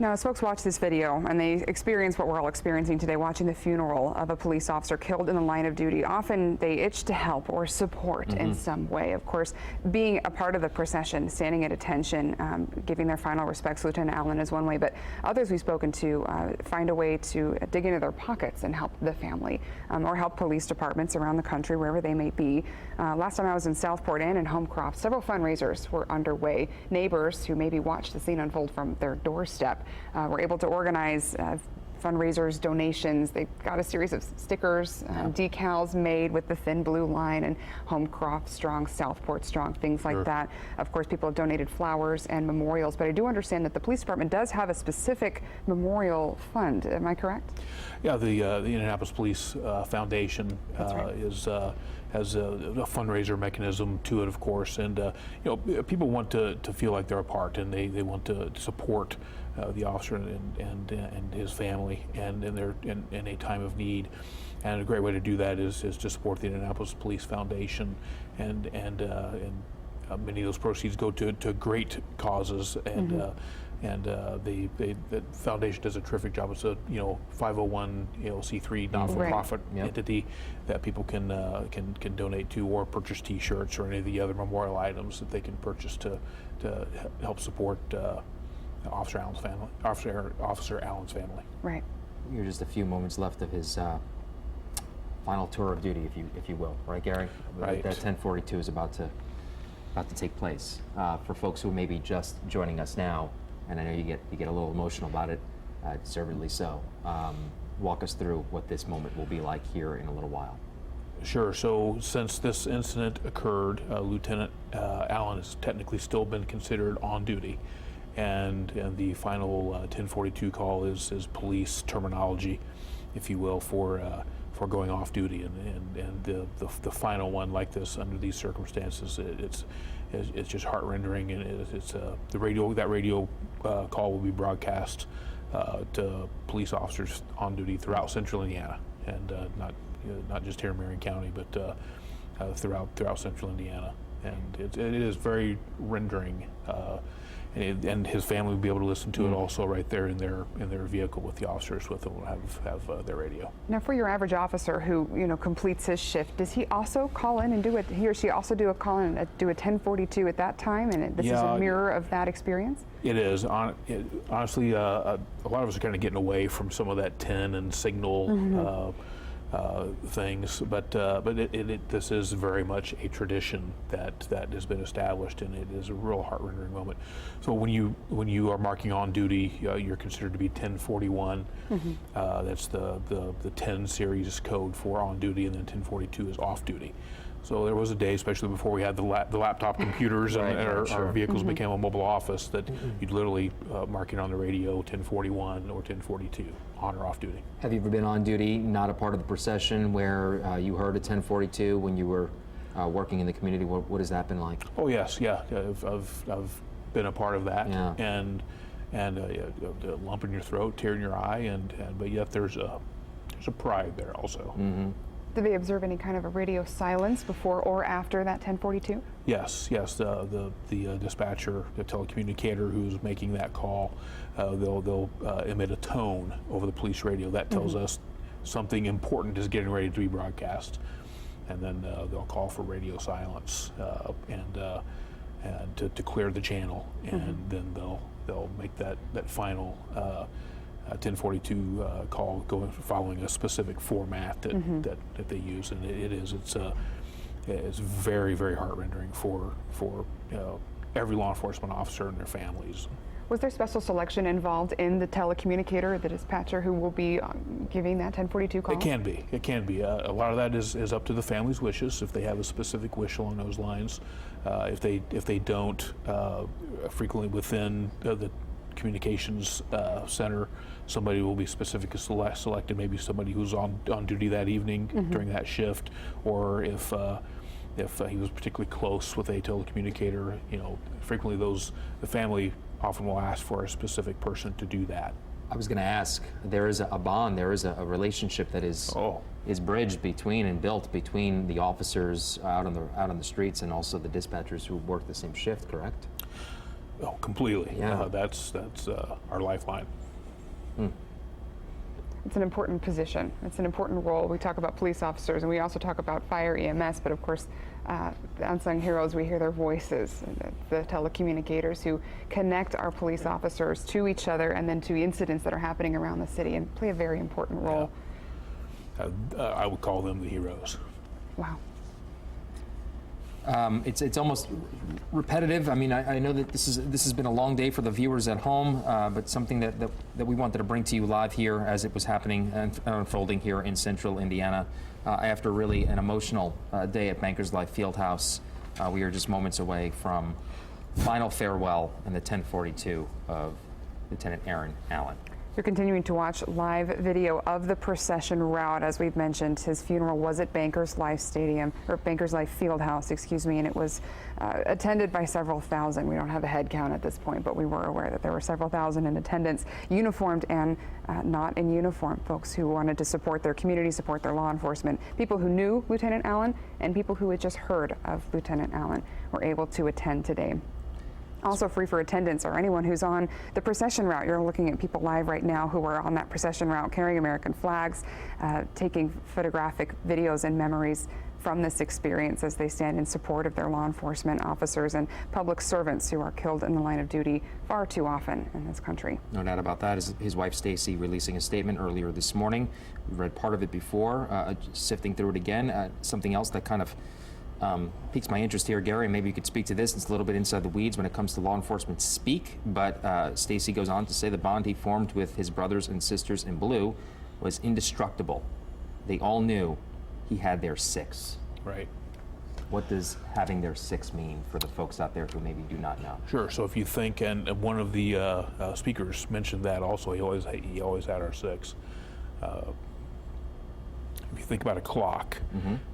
Now, as folks watch this video and they experience what we're all experiencing today, watching the funeral of a police officer killed in the line of duty, often they itch to help or support in some way. Of course, being a part of the procession, standing at attention, giving their final respects, Lieutenant Allan is one way, but others we've spoken to find a way to dig into their pockets and help the family or help police departments around the country, wherever they may be. Last time I was in Southport Inn and Homecroft, several fundraisers were underway. Neighbors who maybe watched the scene unfold from their doorstep were able to organize fundraisers, donations. They got a series of stickers, decals made with the thin blue line and Homecroft Strong, Southport Strong, things like that. Of course, people have donated flowers and memorials, but I do understand that the police department does have a specific memorial fund. Am I correct? Yeah, the Indianapolis Police Foundation has a fundraiser mechanism to it, of course, and you know, people want to feel like they're a part, and they want to support the officer and his family, and in a time of need. And a great way to do that is to support the Indianapolis Police Foundation, and many of those proceeds go to great causes, and the foundation does a terrific job. It's a 501c3 not-for-profit entity that people can donate to, or purchase T-shirts or any of the other memorial items that they can purchase to help support Officer Allan's family. Right. You're just a few moments left of his final tour of duty, if you will, right, Gary? Right. That 1042 is about to take place. For folks who may be just joining us now, and I know you get a little emotional about it, deservedly so. Walk us through what this moment will be like here in a little while. Sure. So since this incident occurred, Lieutenant Allan has technically still been considered on duty, and the final 1042 call is police terminology, if you will, for going off duty, and the final one like this under these circumstances, it's just heart-rending, and it's the radio call will be broadcast to police officers on duty throughout Central Indiana, and not just here in Marion County, but throughout Central Indiana, and it is very rendering. And his family will be able to listen to it also right there in their vehicle with the officers with them. Will have their radio. Now, for your average officer who completes his shift, does he also call in and do it? He or she also do a call in and do a 1042 at that time, and this is a mirror of that experience. It is. Honestly, a lot of us are kind of getting away from some of that 10 and signal. Things, but this is very much a tradition that has been established, and it is a real heart-rending moment. So when you are marking on duty, you're considered to be 1041. That's the 10 series code for on duty, and then 1042 is off duty. So there was a day, especially before we had the laptop computers and our vehicles became a mobile office, that you'd literally mark it on the radio 1041 or 1042, on or off duty. Have you ever been on duty, not a part of the procession, where you heard a 1042 when you were working in the community? What has that been like? Oh yes, yeah. I've been a part of that, and a lump in your throat, tear in your eye, but yet there's a pride there also. Did they observe any kind of a radio silence before or after that 1042? Yes. The dispatcher, the telecommunicator who's making that call, they'll emit a tone over the police radio that tells us something important is getting ready to be broadcast, and then they'll call for radio silence and to clear the channel, and then they'll make that final 1042 call following a specific format that they use, and it's very, very heart-rending for every law enforcement officer and their families. Was there special selection involved in the telecommunicator, the dispatcher who will be giving that 1042 call? It can be. A lot of that is up to the family's wishes, if they have a specific wish along those lines. If they don't, frequently within the communications center, somebody will be specifically selected, maybe somebody who's on duty that evening during that shift, or if he was particularly close with a telecommunicator, frequently the family often will ask for a specific person to do that. I was going to ask, there is a bond, there is a relationship that is bridged between and built between the officers out on the streets and also the dispatchers who work the same shift, correct? Oh, completely. Yeah. That's our lifeline. It's an important position. It's an important role. We talk about police officers, and we also talk about fire EMS, but of course, the unsung heroes, we hear their voices, the telecommunicators who connect our police officers to each other and then to incidents that are happening around the city and play a very important role. I would call them the heroes. Wow. It's almost repetitive. I mean, I know that this has been a long day for the viewers at home, but something that we wanted to bring to you live here as it was happening and unfolding here in central Indiana. After really an emotional day at Bankers Life Fieldhouse, we are just moments away from final farewell in the 1042 of Lieutenant Aaron Allan. You're continuing to watch live video of the procession route. As we've mentioned, his funeral was at Bankers Life Stadium, or Bankers Life Fieldhouse, excuse me, and it was attended by several thousand. We don't have a head count at this point, but we were aware that there were several thousand in attendance, uniformed and not in uniform, folks who wanted to support their community, support their law enforcement. People who knew Lieutenant Allan and people who had just heard of Lieutenant Allan were able to attend today. Also free for attendance or anyone who's on the procession route. You're looking at people live right now who are on that procession route carrying American flags, taking photographic videos and memories from this experience as they stand in support of their law enforcement officers and public servants who are killed in the line of duty far too often in this country. No doubt about that. His wife Stacy releasing a statement earlier this morning. We read part of it before, sifting through it again. Something else that kind of piques my interest here, Gary, and maybe you could speak to this. It's a little bit inside the weeds when it comes to law enforcement speak, but Stacy goes on to say the bond he formed with his brothers and sisters in blue was indestructible. They all knew he had their six. Right. What does having their six mean for the folks out there who maybe do not know? Sure. So if you think, and one of the speakers mentioned that also, he always had our six. If you think about a clock,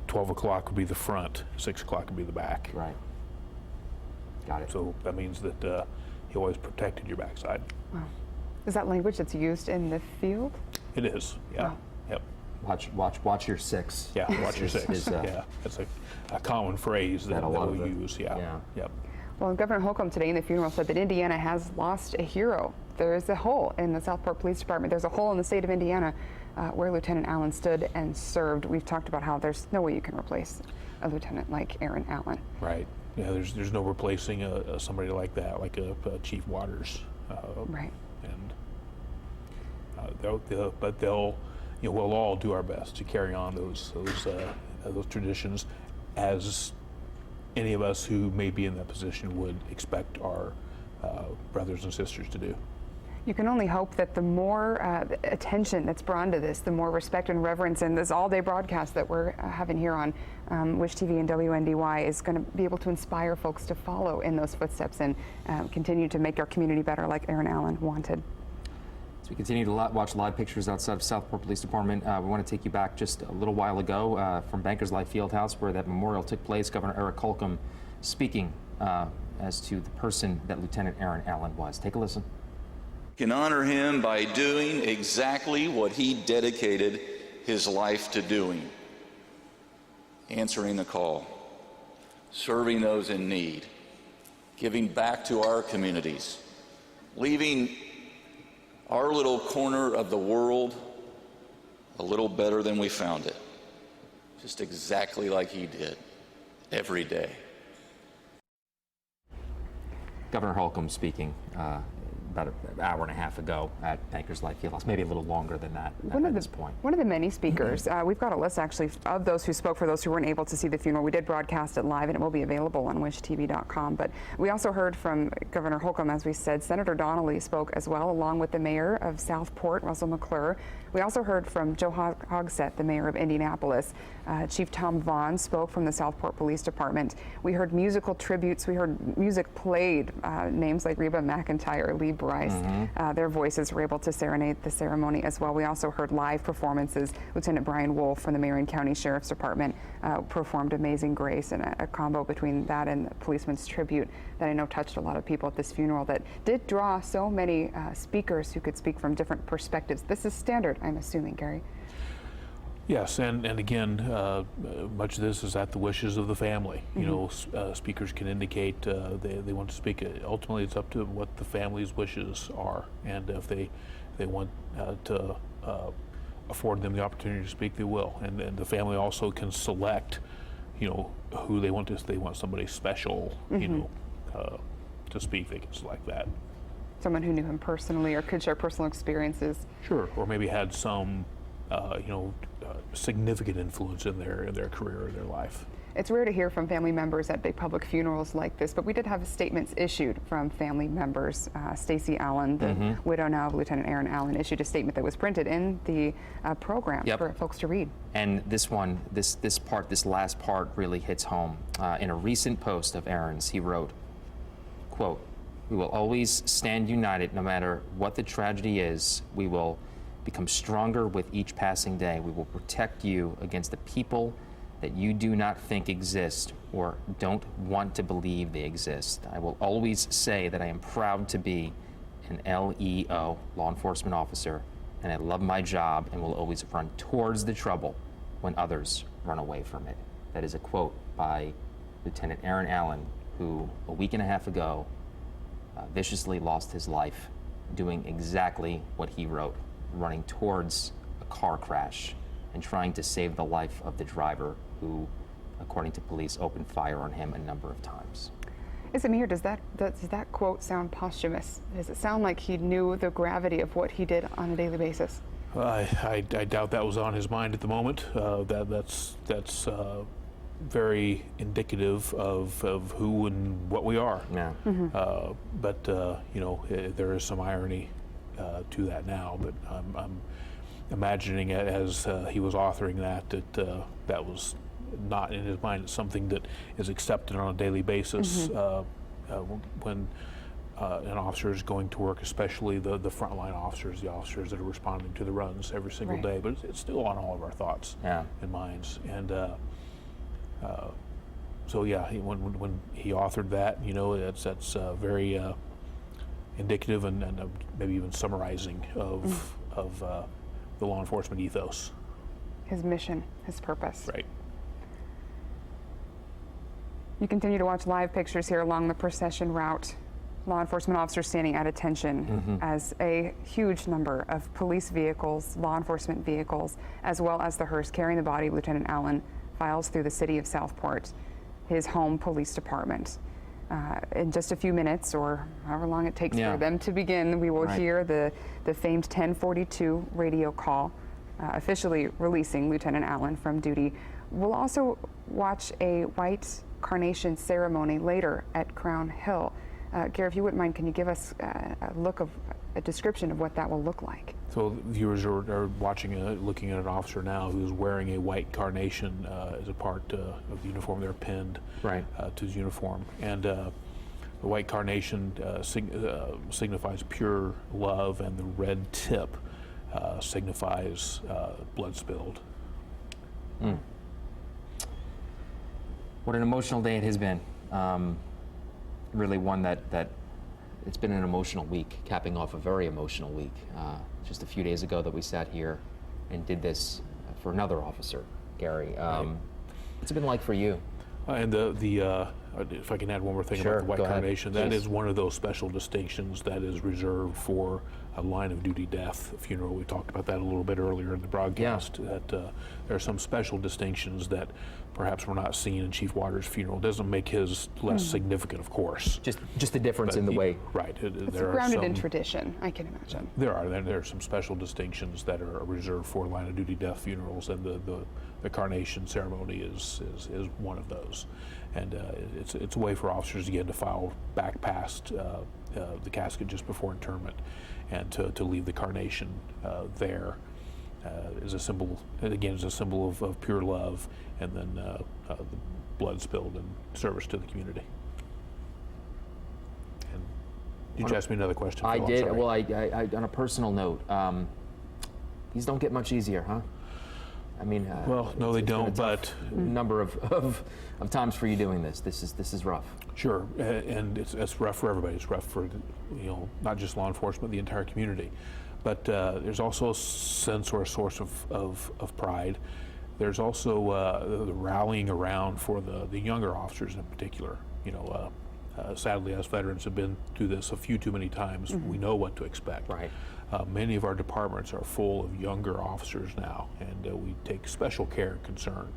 12 o'clock would be the front, 6 o'clock would be the back. Right. Got it. So that means that he always protected your backside. Wow. Is that language that's used in the field? It is, yeah. Wow. Yep. Watch your six. Yeah, watch your six. Yeah, that's a common phrase that we'll use. Yeah. Yep. Well, Governor Holcomb today in the funeral said that Indiana has lost a hero. There is a hole in the Southport Police Department. There's a hole in the state of Indiana where Lieutenant Allan stood and served. We've talked about how there's no way you can replace a lieutenant like Aaron Allan. Right. Yeah. There's no replacing somebody like that, like a Chief Waters. Right. And we'll all do our best to carry on those traditions, as any of us who may be in that position would expect our brothers and sisters to do. You can only hope that the more attention that's brought to this, the more respect and reverence, and this all-day broadcast that we're having here on Wish TV and WNDY is going to be able to inspire folks to follow in those footsteps and continue to make our community better like Aaron Allan wanted. As we continue to watch live pictures outside of Southport Police Department, we want to take you back just a little while ago from Bankers Life Fieldhouse, where that memorial took place. Governor Eric Holcomb speaking as to the person that Lieutenant Aaron Allan was. Take a listen. Can honor him by doing exactly what he dedicated his life to doing: answering the call, serving those in need, giving back to our communities, leaving our little corner of the world a little better than we found it, just exactly like he did every day. Governor Holcomb speaking about an hour and a half ago at Bankers Life Fieldhouse, maybe a little longer than that at this point. One of the many speakers, we've got a list actually of those who spoke for those who weren't able to see the funeral. We did broadcast it live and it will be available on wishtv.com. But we also heard from Governor Holcomb, as we said. Senator Donnelly spoke as well, along with the mayor of Southport, Russell McClure. We also heard from Joe Hogsett, the mayor of Indianapolis. Chief Tom Vaughn spoke from the Southport Police Department. We heard musical tributes. We heard music played. Names like Reba McEntire, Lee Bryce. Their voices were able to serenade the ceremony as well. We also heard live performances. Lieutenant Brian Wolf from the Marion County Sheriff's Department performed Amazing Grace, and a combo between that and the Policeman's Tribute that I know touched a lot of people at this funeral that did draw so many speakers who could speak from different perspectives. This is standard, I'm assuming, Gary. Yes, and again, much of this is at the wishes of the family. You know, speakers can indicate they want to speak. Ultimately, it's up to what the family's wishes are, and if they want to afford them the opportunity to speak, they will. And the family also can select, you know, who they want to. If they want somebody special, you know, to speak, they can select that. Someone who knew him personally or could share personal experiences. Sure, or maybe had some, you know, significant influence in their career or their life. It's rare to hear from family members at big public funerals like this, but we did have statements issued from family members. Stacy Allan, the widow now of Lieutenant Aaron Allan, issued a statement that was printed in the program for folks to read. And this one, this last part really hits home. In a recent post of Aaron's, he wrote, quote, "We will always stand united no matter what the tragedy is. We will become stronger with each passing day. We will protect you against the people that you do not think exist or don't want to believe they exist. I will always say that I am proud to be an LEO, law enforcement officer, and I love my job and will always run towards the trouble when others run away from it." That is a quote by Lieutenant Aaron Allan, who a week and a half ago viciously lost his life doing exactly what he wrote, running towards a car crash and trying to save the life of the driver who, according to police, opened fire on him a number of times. Is it me, or does that quote sound posthumous? Does it sound like he knew the gravity of what he did on a daily basis? I doubt that was on his mind at the moment. That's very indicative of who and what we are. Yeah. But you know, there is some irony to that now. But I'm imagining it as he was authoring that was not in his mind. It's something that is accepted on a daily basis when an officer is going to work, especially the frontline officers, the officers that are responding to the runs every single day. But it's still on all of our thoughts and minds. And so yeah, when he authored that, you know, that's very indicative and maybe even summarizing of the law enforcement ethos. His mission, his purpose. Right. You continue to watch live pictures here along the procession route. Law enforcement officers standing at attention as a huge number of police vehicles, law enforcement vehicles, as well as the hearse carrying the body of Lieutenant Allan files through the city of Southport, his home police department. In just a few minutes, or however long it takes for them to begin, we will hear the famed 1042 radio call, officially releasing Lieutenant Allan from duty. We'll also watch a white carnation ceremony later at Crown Hill. Gary, if you wouldn't mind, can you give us a description of what that will look like? So viewers are watching, looking at an officer now who's wearing a white carnation as a part of the uniform. They're pinned to his uniform, and the white carnation signifies pure love, and the red tip signifies blood spilled. What an emotional day it has been. Really one that it's been an emotional week, capping off a very emotional week. Just a few days ago that we sat here and did this for another officer, Gary. What's it been like for you? And if I can add one more thing about the white carnation, that is one of those special distinctions that is reserved for a line of duty death funeral. We talked about that a little bit earlier in the broadcast. That there are some special distinctions that perhaps were not seen in Chief Waters' funeral. It doesn't make his less significant, of course. Just the difference in the way. Right. It's grounded in tradition, I can imagine. There are some special distinctions that are reserved for line of duty death funerals, and the carnation ceremony is one of those. And it's a way for officers again to file back past the casket just before interment, and to leave the carnation there is a symbol. Again, is a symbol of pure love, and then the blood spilled in service to the community. And did you ask me another question, Phil? I did. Well, I on a personal note, these don't get much easier, huh? I mean, well, no, they don't. But number of times for you doing this. This is rough. Sure, and it's rough for everybody. It's rough for not just law enforcement, the entire community. But there's also a sense or a source of pride. There's also the rallying around for the younger officers in particular. You know, sadly, us veterans have been through this a few too many times. We know what to expect. Right. Many of our departments are full of younger officers now, and we take special care and concern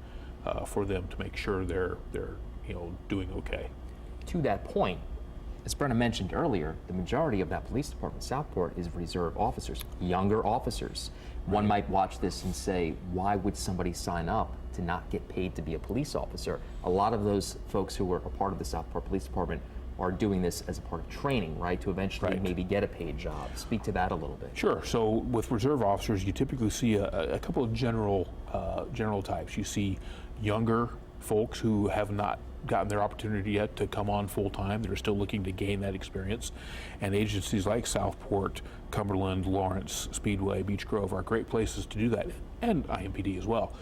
for them to make sure they're doing okay. To that point, as Brenna mentioned earlier, the majority of that police department, Southport, is reserve officers, younger officers. One might watch this and say, why would somebody sign up to not get paid to be a police officer? A lot of those folks who were a part of the Southport Police Department are doing this as a part of training, right, to eventually maybe get a paid job. Speak to that a little bit. Sure. So with reserve officers, you typically see a couple of general types. You see younger folks who have not gotten their opportunity yet to come on full time. They're still looking to gain that experience. And agencies like Southport, Cumberland, Lawrence, Speedway, Beech Grove are great places to do that, and IMPD as well.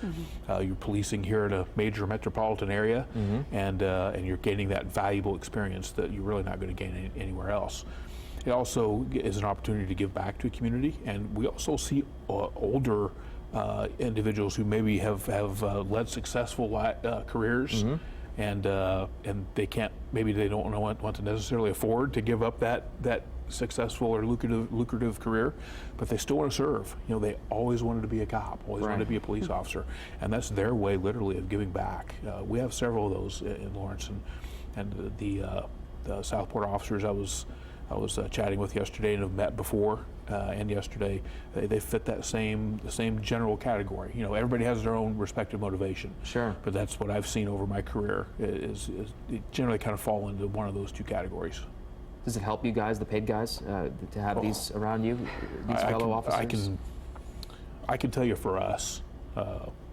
You're policing here in a major metropolitan area, and you're gaining that valuable experience that you're really not going to gain anywhere else. It also is an opportunity to give back to a community, and we also see older individuals who maybe have led successful careers, and they can't, maybe they don't want to necessarily afford to give up that successful or lucrative career, but they still want to serve. You know, they always wanted to be a cop, always wanted to be a police officer, and that's their way, literally, of giving back. We have several of those in Lawrence, and the Southport officers I was chatting with yesterday and have met before, and yesterday, they fit the same general category. You know, everybody has their own respective motivation. Sure. But that's what I've seen over my career. Is it generally kind of fall into one of those two categories. Does it help you guys, the paid guys, to have these around you, these fellow officers? I can tell you, for us,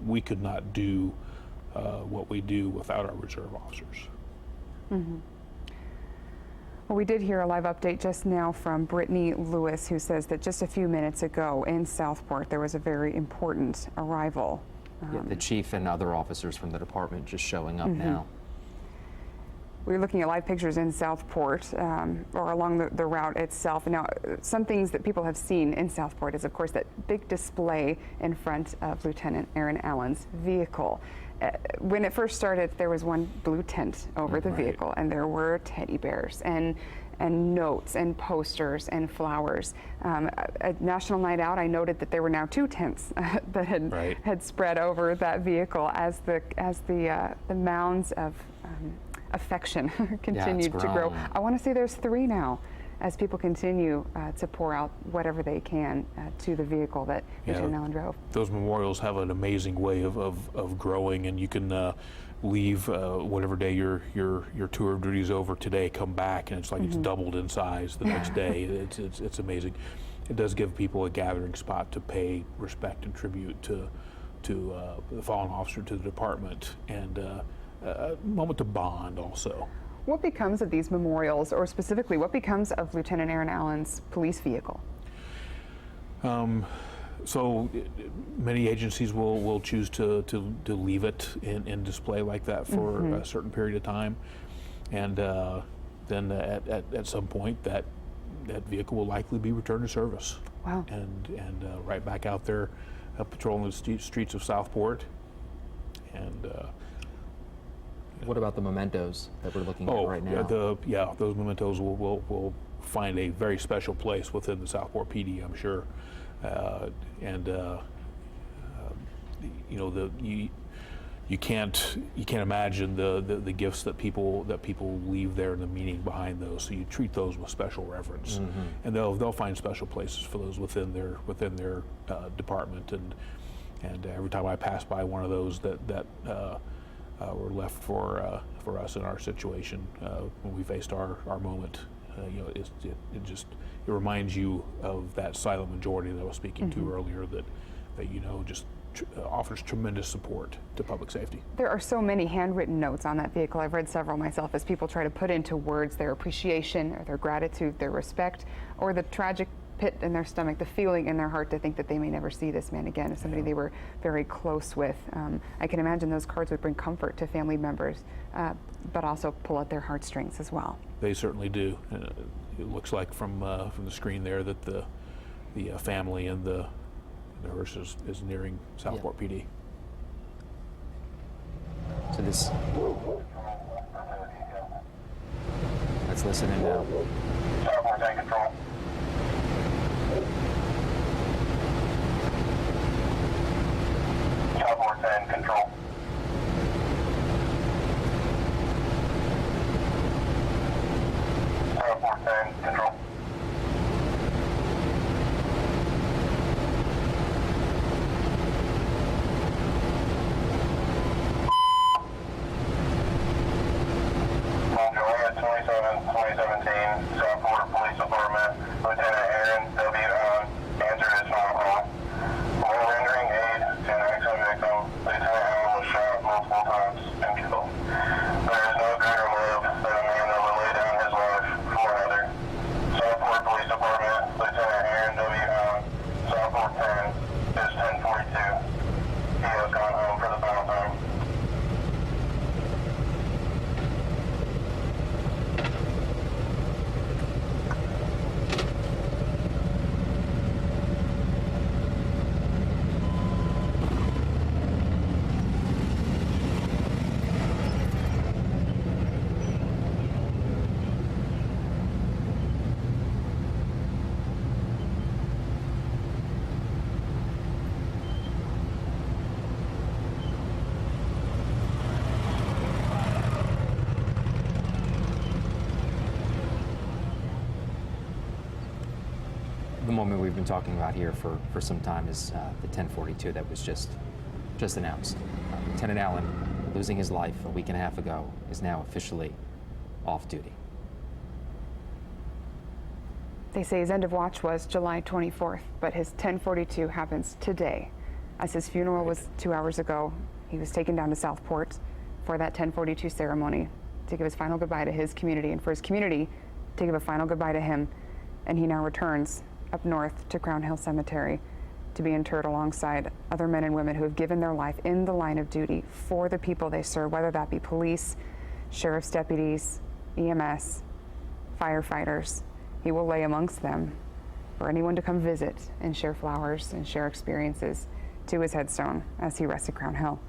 we could not do what we do without our reserve officers. Well, we did hear a live update just now from Brittany Lewis, who says that just a few minutes ago in Southport there was a very important arrival. Yeah, the chief and other officers from the department just showing up now. We're looking at live pictures in Southport, or along the route itself. Now, some things that people have seen in Southport is, of course, that big display in front of Lieutenant Aaron Allan's vehicle. When it first started, there was one blue tent over the vehicle, and there were teddy bears and notes and posters and flowers. At National Night Out, I noted that there were now 2 tents that had spread over that vehicle as the mounds of affection continued to grow. I want to say there's 3 now, as people continue to pour out whatever they can to the vehicle that Lieutenant Allan drove. Those memorials have an amazing way of growing, and you can leave whatever day your tour of duty is over today, come back, and it's like it's doubled in size the next day. It's amazing. It does give people a gathering spot to pay respect and tribute to the fallen officer, to the department, and a moment to bond also. What becomes of these memorials, or specifically, what becomes of Lieutenant Aaron Allan's police vehicle? So many agencies will choose to leave it in display like that for a certain period of time, and then at some point that vehicle will likely be returned to service. Wow. And right back out there patrolling the streets of Southport. And what about the mementos that we're looking at right now? Those mementos will find a very special place within the Southport PD, I'm sure. You can't imagine the gifts that people leave there and the meaning behind those. So you treat those with special reverence, and they'll find special places for those within their department. And every time I pass by one of those that were left for us in our situation when we faced our moment, it reminds you of that silent majority that I was speaking to earlier, that just offers tremendous support to public safety. There are so many handwritten notes on that vehicle. I've read several myself, as people try to put into words their appreciation or their gratitude, their respect, or the tragic pit in their stomach, the feeling in their heart to think that they may never see this man again, as somebody they were very close with. I can imagine those cards would bring comfort to family members, but also pull at their heartstrings as well. They certainly do. It looks like from the screen there that the family and the hearse is nearing Southport PD. So this. Let's listen in now. Southport 10 control. Southport 10 control. Southport 10 control. On July 27, 2017, Southport Police Department, Lieutenant Aaron W. Allan answered his phone call. While rendering aid to an accident victim, Lieutenant Allan was shot multiple times and killed. There is no greater love than a man that will lay down his life for another. Southport Police Department, Lieutenant Aaron W. Allan, Southport 10 is 1042. He has gone home for the final time. The moment we've been talking about here for some time is the 1042 that was just announced. Lieutenant Allan, losing his life a week and a half ago, is now officially off duty. They say his end of watch was July 24th, but his 1042 happens today. As his funeral was 2 hours ago, he was taken down to Southport for that 1042 ceremony to give his final goodbye to his community and for his community to give a final goodbye to him. And he now returns up north to Crown Hill Cemetery to be interred alongside other men and women who have given their life in the line of duty for the people they serve, whether that be police, sheriff's deputies, EMS, firefighters. He will lay amongst them for anyone to come visit and share flowers and share experiences to his headstone as he rests at Crown Hill.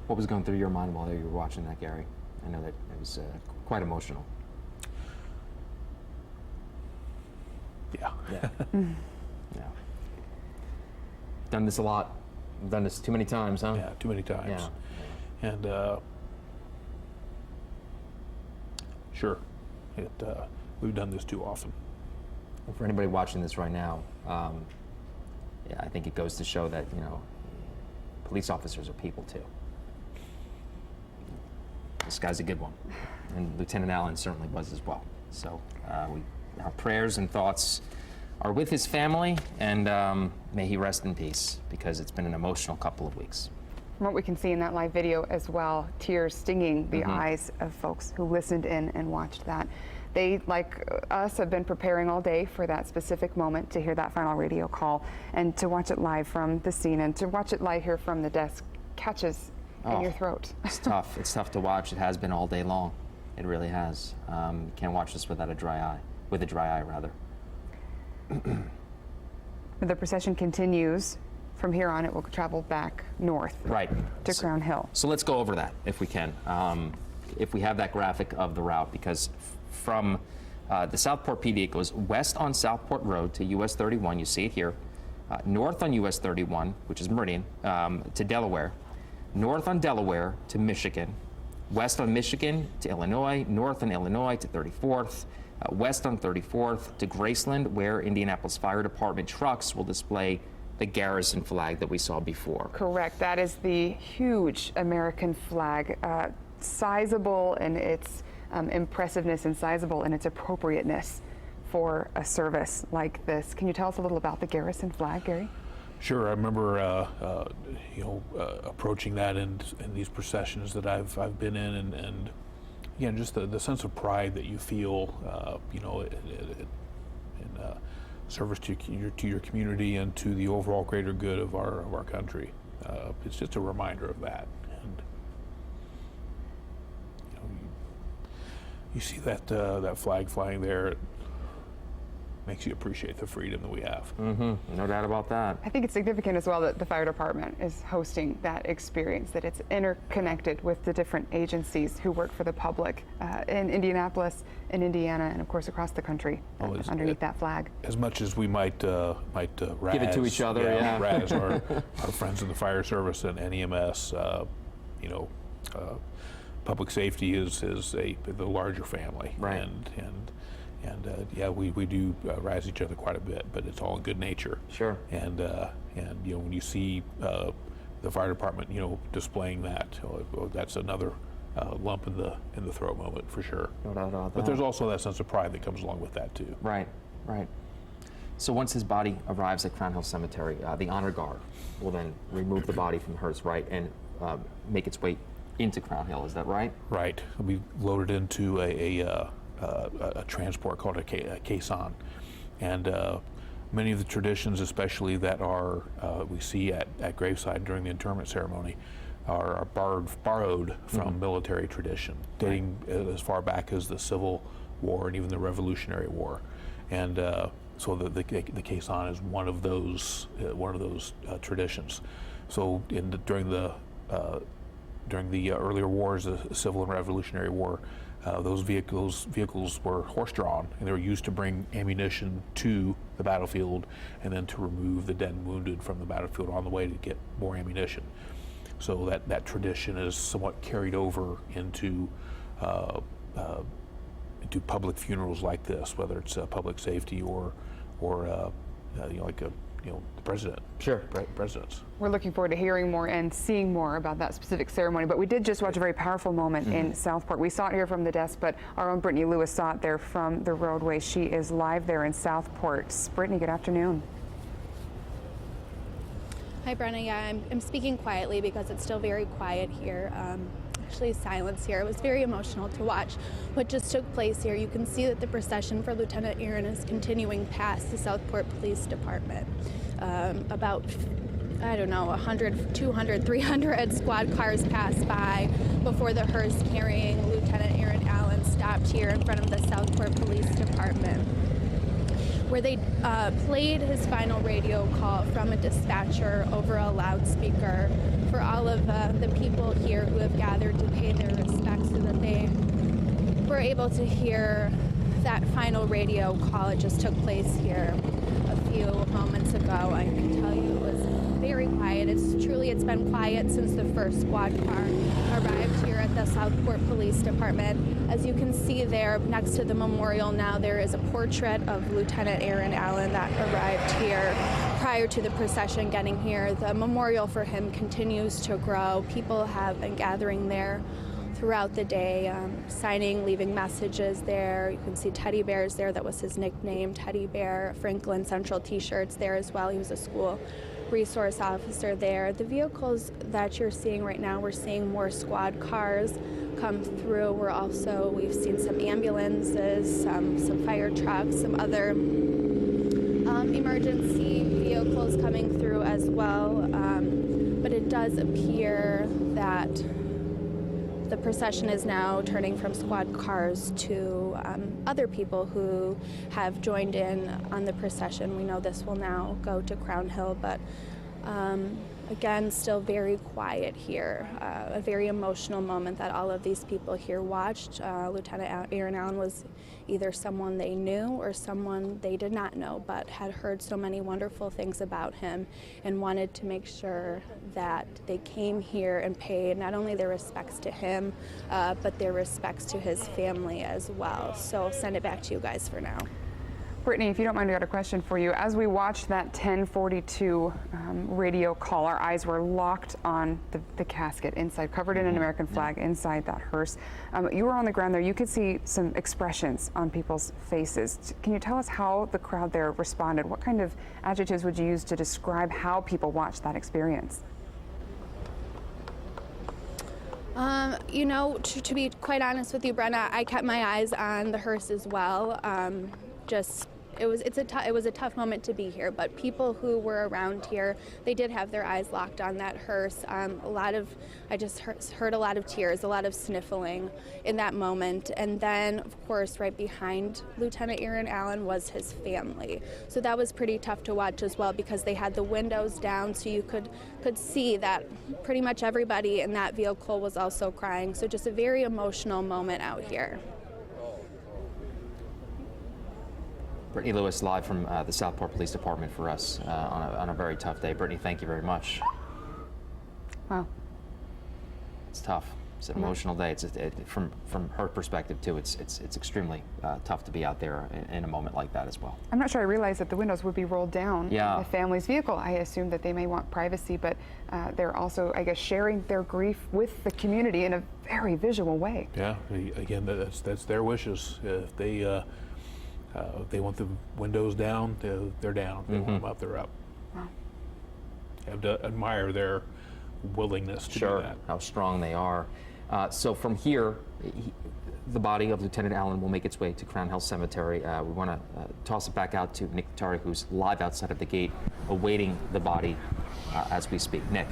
What was going through your mind while you were watching that, Gary? I know that it was quite emotional. Yeah. Yeah. Yeah. Done this a lot. Done this too many times, huh? Yeah, too many times. Yeah. And sure, we've done this too often. Well, for anybody watching this right now, yeah, I think it goes to show that, you know, police officers are people too. This guy's a good one, and Lieutenant Allan certainly was as well. So our prayers and thoughts are with his family, and may he rest in peace, because it's been an emotional couple of weeks. From what we can see in that live video as well, tears stinging the eyes of folks who listened in and watched that. They, like us, have been preparing all day for that specific moment to hear that final radio call and to watch it live from the scene and to watch it live here from the desk catches in your throat. It's tough. It's tough to watch. It has been all day long. It really has. You can't watch this without a dry eye. With a dry eye, rather. The procession continues. From here on, it will travel back north to Crown Hill. So let's go over that, if we can. If we have that graphic of the route, because from the Southport PD, it goes west on Southport Road to US 31, you see it here, north on US 31, which is Meridian, to Delaware, north on Delaware to Michigan, west on Michigan to Illinois, north on Illinois to 34th, west on 34th to Graceland, where Indianapolis Fire Department trucks will display the garrison flag that we saw before. Correct. That is the huge American flag, sizable in its impressiveness and sizable in its appropriateness for a service like this. Can you tell us a little about the garrison flag, Gary? Sure. I remember, approaching that in these processions that I've been in, and again, just the sense of pride that you feel, in service to your community and to the overall greater good of our country. It's just a reminder of that. And you see that flag flying there. It makes you appreciate the freedom that we have. No doubt about that. I think it's significant as well that the fire department is hosting that experience, that it's interconnected with the different agencies who work for the public in Indianapolis, in Indiana, and of course across the country underneath that flag. As much as we might razz, give it to each other, yeah. razz our friends in the fire service and EMS, public safety is the larger family, right? And yeah, we do razz each other quite a bit, but it's all in good nature. Sure. And when you see the fire department, displaying that, that's another lump in the throat moment for sure. No doubt about that. But there's also that sense of pride that comes along with that too. Right. So once his body arrives at Crown Hill Cemetery, the honor guard will then remove the body from the hearse, right, and make its way into Crown Hill. Is that right? Right. It'll be loaded into a transport called a Caisson, and many of the traditions, especially that are we see at graveside during the interment ceremony, are borrowed from military tradition, dating as far back as the Civil War and even the Revolutionary War, and so the Caisson is one of those traditions. So during the earlier wars, the Civil and Revolutionary War, those vehicles were horse-drawn, and they were used to bring ammunition to the battlefield and then to remove the dead and wounded from the battlefield on the way to get more ammunition. So that tradition is somewhat carried over into public funerals like this, whether it's public safety or the president. Sure. Presidents. We're looking forward to hearing more and seeing more about that specific ceremony, but we did just watch a very powerful moment in Southport. We saw it here from the desk, but our own Brittany Lewis saw it there from the roadway. She is live there in Southport. Brittany, good afternoon. Hi, Brenna. Yeah, I'm speaking quietly because it's still very quiet here. Actually, silence here. It was very emotional to watch what just took place here. You can see that the procession for Lieutenant Aaron is continuing past the Southport Police Department. About, 100, 200, 300 squad cars passed by before the hearse carrying Lieutenant Aaron Allan stopped here in front of the Southport Police Department, where they played his final radio call from a dispatcher over a loudspeaker for all of the people here who have gathered to pay their respects, so that they were able to hear that final radio call. It just took place here a few moments ago. I can tell you it was very quiet. It's been quiet since the first squad car arrived here at the Southport Police Department. As you can see there next to the memorial now, there is a portrait of Lieutenant Aaron Allan that arrived here prior to the procession getting here. The memorial for him continues to grow. People have been gathering there throughout the day, signing, leaving messages there. You can see teddy bears there. That was his nickname, Teddy Bear. Franklin Central t-shirts there as well. He was a school resource officer there. The vehicles that you're seeing right now, we're seeing more squad cars come through. We've seen some ambulances, some fire trucks, some other emergency vehicles coming through as well. But it does appear that the procession is now turning from squad cars to other people who have joined in on the procession. We know this will now go to Crown Hill, but again, still very quiet here. A very emotional moment that all of these people here watched. Lieutenant Aaron Allan was either someone they knew or someone they did not know, but had heard so many wonderful things about him and wanted to make sure that they came here and paid not only their respects to him, but their respects to his family as well. So I'll send it back to you guys for now. Brittany, if you don't mind, I got a question for you. As we watched that 1042 radio call, our eyes were locked on the casket inside, covered in an American flag inside that hearse. You were on the ground there. You could see some expressions on people's faces. Can you tell us how the crowd there responded? What kind of adjectives would you use to describe how people watched that experience? To be quite honest with you, Brenna, I kept my eyes on the hearse as well. it was a tough moment to be here, but people who were around here, they did have their eyes locked on that hearse. I just heard a lot of tears, a lot of sniffling in that moment. And then, of course, right behind Lieutenant Aaron Allan was his family. So that was pretty tough to watch as well, because they had the windows down, so you could see that pretty much everybody in that vehicle was also crying. So just a very emotional moment out here. Brittany Lewis live from the Southport Police Department for us on a very tough day. Brittany, thank you very much. Wow. It's tough. It's an emotional day. From her perspective too. It's extremely tough to be out there in a moment like that as well. I'm not sure I realized that the windows would be rolled down. Yeah. In the family's vehicle. I assume that they may want privacy, but they're also, I guess, sharing their grief with the community in a very visual way. Yeah. Again, that's their wishes. If they want the windows down, they're down. They want them up, they're up. Wow. You have to admire their willingness to do that. How strong they are. So from here, the body of Lieutenant Allan will make its way to Crown Hill Cemetery. We want to toss it back out to Nick Notari, who's live outside of the gate, awaiting the body as we speak. Nick.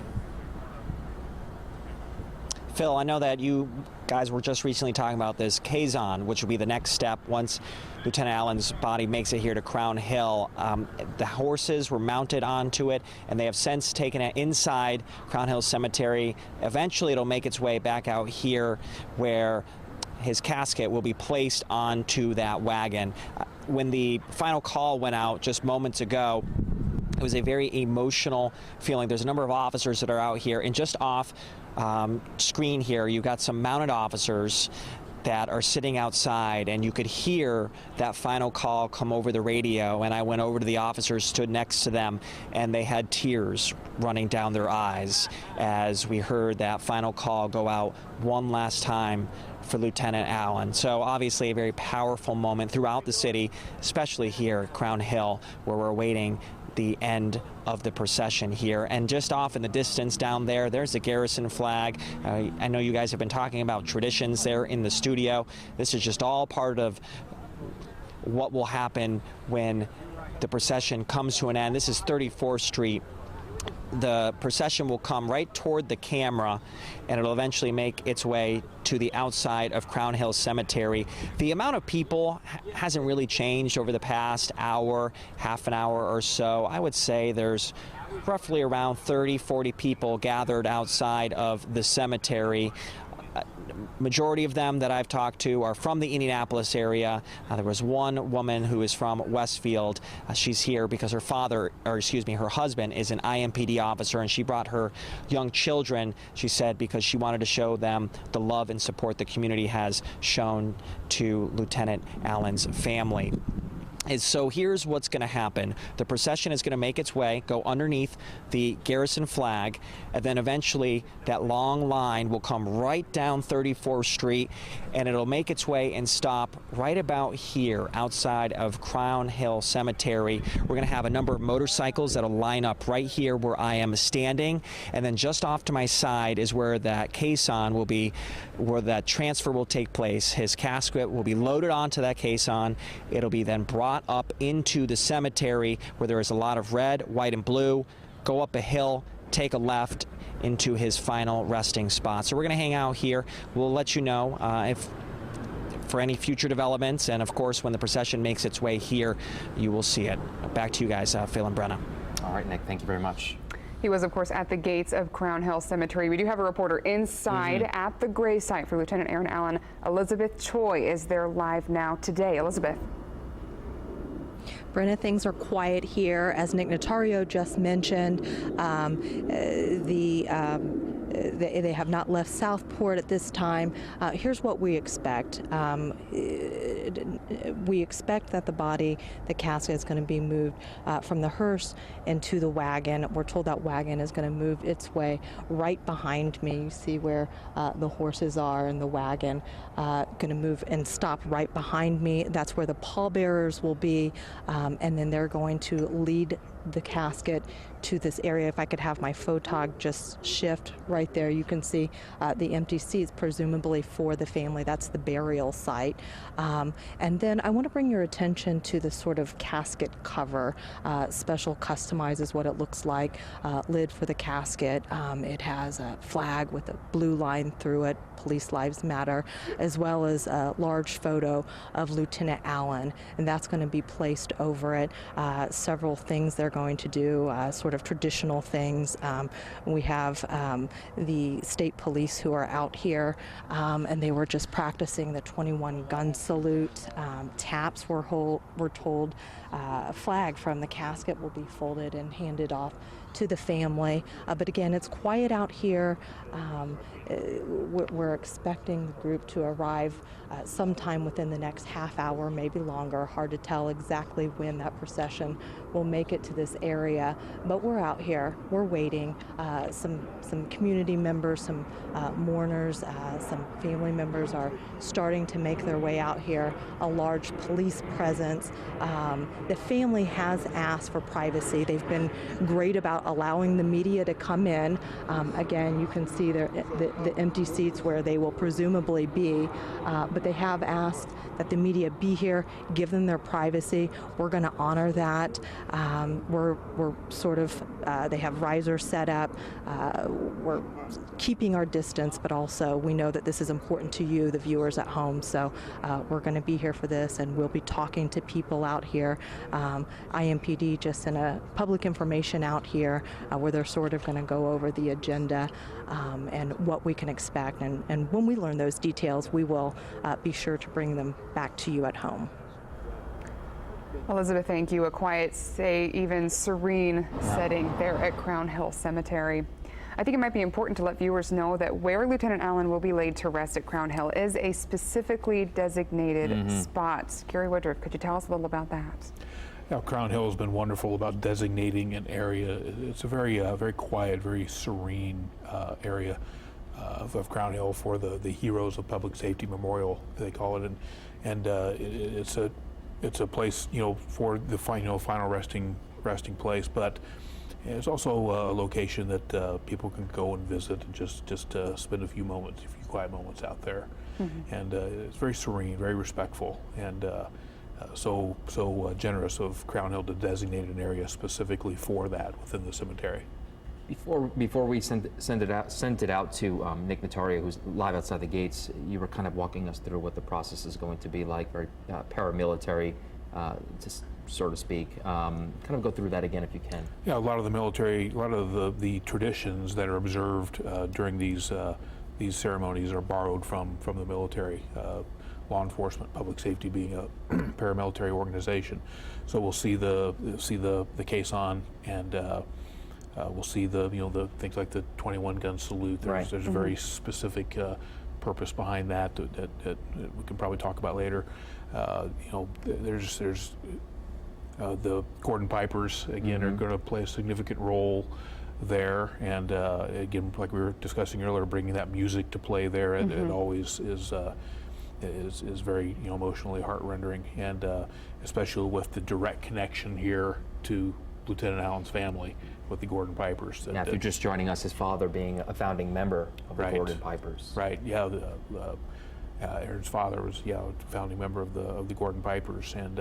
Phil, I know that you guys were just recently talking about this Caisson, which will be the next step once Lieutenant Allan's body makes it here to Crown Hill. The horses were mounted onto it, and they have since taken it inside Crown Hill Cemetery. Eventually, it'll make its way back out here where his casket will be placed onto that wagon. When the final call went out just moments ago, it was a very emotional feeling. There's a number of officers that are out here, and just off screen here, you've got some mounted officers that are sitting outside, and you could hear that final call come over the radio. And I went over to the officers, stood next to them, and they had tears running down their eyes as we heard that final call go out one last time for Lieutenant Allan. So obviously a very powerful moment throughout the city, especially here at Crown Hill, where we're awaiting the end of the procession here. And just off in the distance down there, there's the Garrison flag. I know you guys have been talking about traditions there in the studio. This is just all part of what will happen when the procession comes to an end. This is 34th Street. The procession will come right toward the camera, and it'll eventually make its way to the outside of Crown Hill Cemetery. The amount of people hasn't really changed over the past hour, half an hour or so. I would say there's roughly around 30-40 people gathered outside of the cemetery. Majority of them that I've talked to are from the Indianapolis area. There was one woman who is from Westfield. She's here because her husband is an IMPD officer, and she brought her young children, she said, because she wanted to show them the love and support the community has shown to Lieutenant Allan's family. So here's what's going to happen. The procession is going to make its way, go underneath the Garrison flag, and then eventually that long line will come right down 34th Street, and it'll make its way and stop right about here outside of Crown Hill Cemetery. We're going to have a number of motorcycles that'll line up right here where I am standing, and then just off to my side is where that Caisson will be, where that transfer will take place. His casket will be loaded onto that Caisson. It'll be then brought up into the cemetery where there is a lot of red, white, and blue. Go up a hill, take a left into his final resting spot. So we're going to hang out here. We'll let you know if for any future developments, and of course when the procession makes its way here, you will see it. Back to you guys, Phil and Brenna. All right, Nick, thank you very much. He was, of course, at the gates of Crown Hill Cemetery. We do have a reporter inside at the grave site for Lieutenant Aaron Allan. Elizabeth Choi is there live now today. Elizabeth. Brenna, things are quiet here. As Nick Notario just mentioned, they have not left Southport at this time. Here's what we expect. We expect that the body, the casket, is going to be moved from the hearse into the wagon. We're told that wagon is going to move its way right behind me. You see where the horses are, and the wagon going to move and stop right behind me. That's where the pallbearers will be, and then they're going to lead the casket to this area. If I could have my photog just shift right there, you can see the empty seats, presumably for the family. That's the burial site. And then I want to bring your attention to the sort of casket cover. Special customizes what it looks like. Lid for the casket. It has a flag with a blue line through it, Police Lives Matter, as well as a large photo of Lieutenant Allan, and that's going to be placed over it. Several things they're going to do, sort of traditional things. We have the state police who are out here, and they were just practicing the 21 gun salute. Taps were told. A flag from the casket will be folded and handed off to the family. But again, it's quiet out here. We're expecting the group to arrive sometime within the next half hour, maybe longer. Hard to tell exactly when that procession will make it to this area. But we're out here. We're waiting. Some community members, some mourners, some family members are starting to make their way out here. A large police presence. The family has asked for privacy. They've been great about allowing the media to come in. Again, you can see the empty seats where they will presumably be, but they have asked that the media be here, give them their privacy. We're going to honor that. We're sort of, they have risers set up. We're keeping our distance, but also we know that this is important to you, the viewers at home, so we're going to be here for this, and we'll be talking to people out here. IMPD just sent a public information out here where they're sort of going to go over the agenda and what we can expect, and when we learn those details, we will be sure to bring them back to you at home. Elizabeth, thank you. A quiet, say even serene setting there at Crown Hill Cemetery. I think it might be important to let viewers know that where Lieutenant Allan will be laid to rest at Crown Hill is a specifically designated spot. Gary Woodruff, could you tell us a little about that? Yeah, Crown Hill has been wonderful about designating an area. It's a very quiet, very serene area of Crown Hill for the Heroes of Public Safety Memorial, they call it, and it's a place, for the final resting place, but it's also a location that people can go and visit and just spend a few quiet moments out there. And it's very serene, very respectful, and so generous of Crown Hill to designate an area specifically for that within the cemetery. Before we sent it out to Nick Notario, who's live outside the gates, you were kind of walking us through what the process is going to be like, very paramilitary, so to speak. Kind of go through that again if you can. Yeah, a lot of the traditions that are observed during these ceremonies are borrowed from the military. Law enforcement, public safety being a paramilitary organization, so we'll see the Caisson, and we'll see the things like the 21 gun salute. There's a very specific purpose behind that we can probably talk about later. There's the Gordon Pipers again are going to play a significant role there, and again, like we were discussing earlier, bringing that music to play there, it always is very emotionally heart-rendering, and especially with the direct connection here to Lieutenant Allan's family with the Gordon Pipers. Now, if you're just joining us, his father being a founding member of the Gordon Pipers. Right. Yeah. Aaron's father was a founding member of the Gordon Pipers, and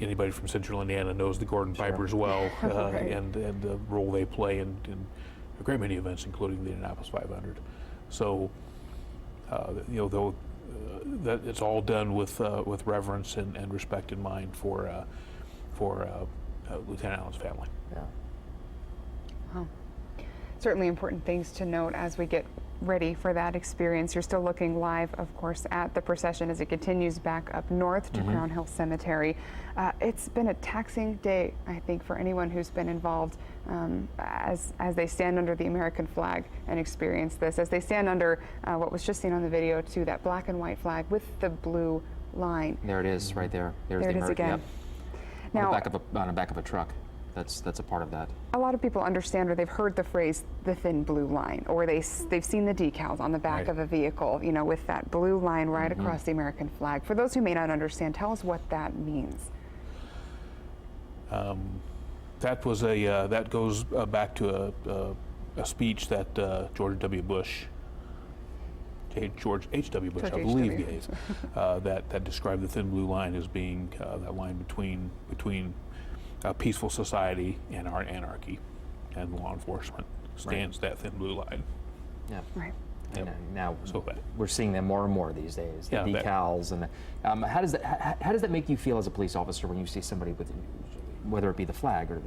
anybody from Central Indiana knows the Gordon Pipers well, and the role they play in a great many events, including the Indianapolis 500. So, though that it's all done with reverence and respect in mind for Lieutenant Allan's family. Yeah. Wow. Certainly important things to note as we get ready for that experience. You're still looking live, of course, at the procession as it continues back up north to Crown Hill Cemetery. It's been a taxing day, I think, for anyone who's been involved as they stand under the American flag and experience this, as they stand under what was just seen on the video, too, that black and white flag with the blue line. There it is, right there. There it is again. Yep. Now, on the back of a truck. That's a part of that. A lot of people understand, or they've heard the phrase "the thin blue line," or they've seen the decals on the back of a vehicle, with that blue line right across the American flag. For those who may not understand, tell us what that means. That was that goes back to a speech that George W. Bush, George H.W. Bush, I believe, gave, that described the thin blue line as being that line between a peaceful society and our anarchy, and law enforcement stands that thin blue line. Yeah. Right. And now So we're seeing them more and more these days. The Yeah, decals and how does that make you feel as a police officer when you see somebody with, whether it be the flag or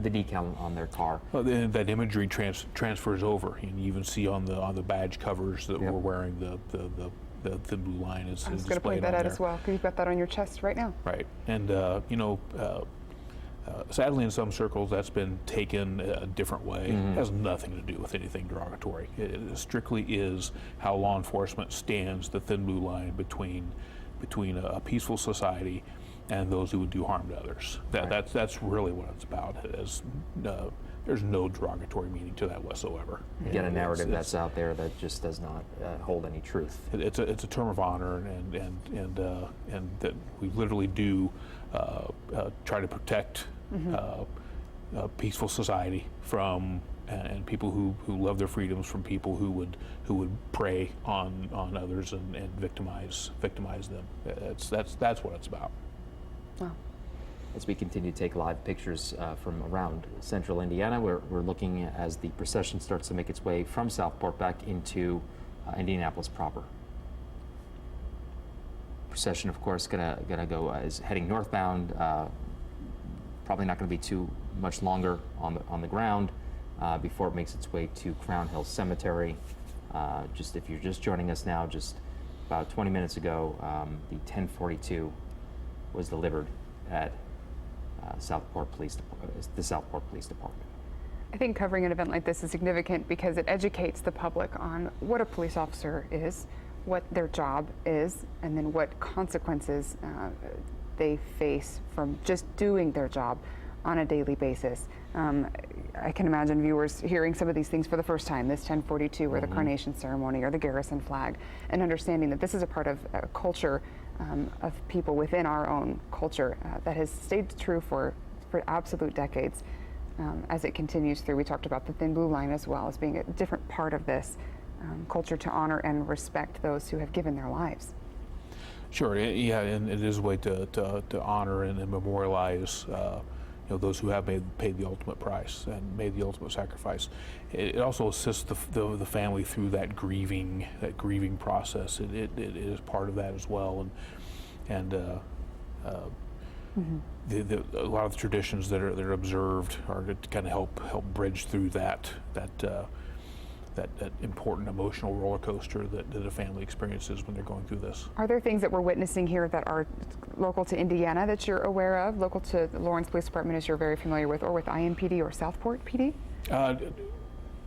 the decal on their car? Well, that imagery transfers over, and you even see on the badge covers that we're wearing the thin blue line is I was going to point displayed that on out there. as well, because you've got that on your chest right now. Right, and sadly, in some circles, that's been taken a different way. It has nothing to do with anything derogatory. It strictly is how law enforcement stands the thin blue line between a peaceful society and those who would do harm to others. That's really what it's about. There's no derogatory meaning to that whatsoever. You get a narrative that's out there that just does not hold any truth. It's a term of honor, and that we literally do try to protect a peaceful society from and people who love their freedoms from people who would prey on others and victimize them. That's what it's about. Wow. As we continue to take live pictures from around central Indiana, we're looking as the procession starts to make its way from Southport back into Indianapolis proper. Procession, of course, gonna go is heading northbound. Probably not going to be too much longer on the ground before it makes its way to Crown Hill Cemetery. Just if you're just joining us now, just about 20 minutes ago, the 1042 was delivered at the Southport Police Department. I think covering an event like this is significant because it educates the public on what a police officer is, what their job is, and then what consequences they face from just doing their job on a daily basis. I can imagine viewers hearing some of these things for the first time, this 1042 or the coronation ceremony or the garrison flag, and understanding that this is a part of a culture of people within our own culture that has stayed true for absolute decades. As it continues through, we talked about the thin blue line as well as being a different part of this culture to honor and respect those who have given their lives. Sure, yeah, and it is a way to honor and memorialize those who have paid the ultimate price and made the ultimate sacrifice. It also assists the family through that grieving process. It is part of that as well, and a lot of the traditions that are observed are to kind of help bridge through that important emotional roller coaster that a family experiences when they're going through this. Are there things that we're witnessing here that are local to Indiana that you're aware of, local to the Lawrence Police Department as you're very familiar with, or with IMPD or Southport PD? Not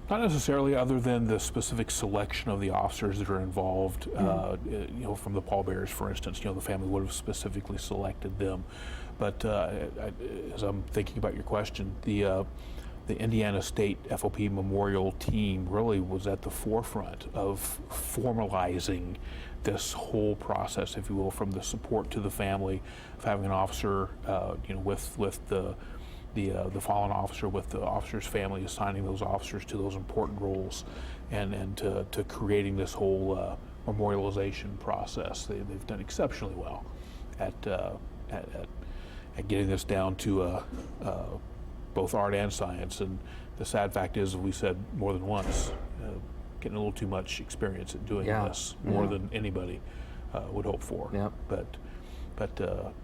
necessarily, other than the specific selection of the officers that are involved. From the pallbearers, for instance, the family would have specifically selected them. But as I'm thinking about your question, the Indiana State FOP Memorial Team really was at the forefront of formalizing this whole process, if you will, from the support to the family, of having an officer, with the fallen officer, with the officer's family, assigning those officers to those important roles, and to creating this whole memorialization process. They've done exceptionally well at getting this down to both art and science. And the sad fact is, we said more than once, getting a little too much experience at doing this, more than anybody would hope for. Yep. But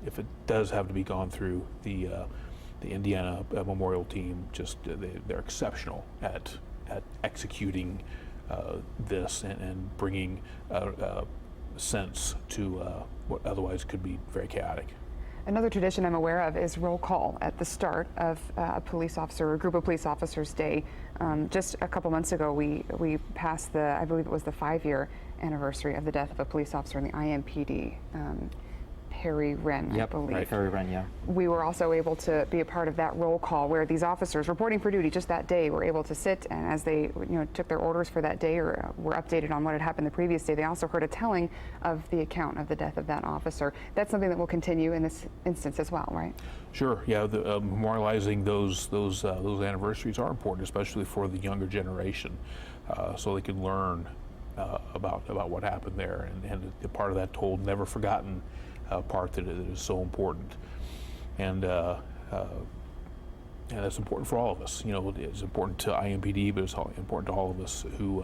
if it does have to be gone through, the Indiana Memorial Team, they're exceptional at executing this and bringing sense to what otherwise could be very chaotic. Another tradition I'm aware of is roll call at the start of a police officer or a group of police officers' day. Just a couple months ago, we passed I believe it was the 5-year anniversary of the death of a police officer in the IMPD Harry Wren, I believe. Right, Harry Wren, yeah. We were also able to be a part of that roll call where these officers reporting for duty just that day were able to sit, and as they took their orders for that day or were updated on what had happened the previous day, they also heard a telling of the account of the death of that officer. That's something that will continue in this instance as well, right? Sure. Yeah, memorializing those anniversaries are important, especially for the younger generation, so they can learn about what happened there, and the part of that told, never forgotten part that is so important, and that's important for all of us. It's important to IMPD, but it's important to all of us who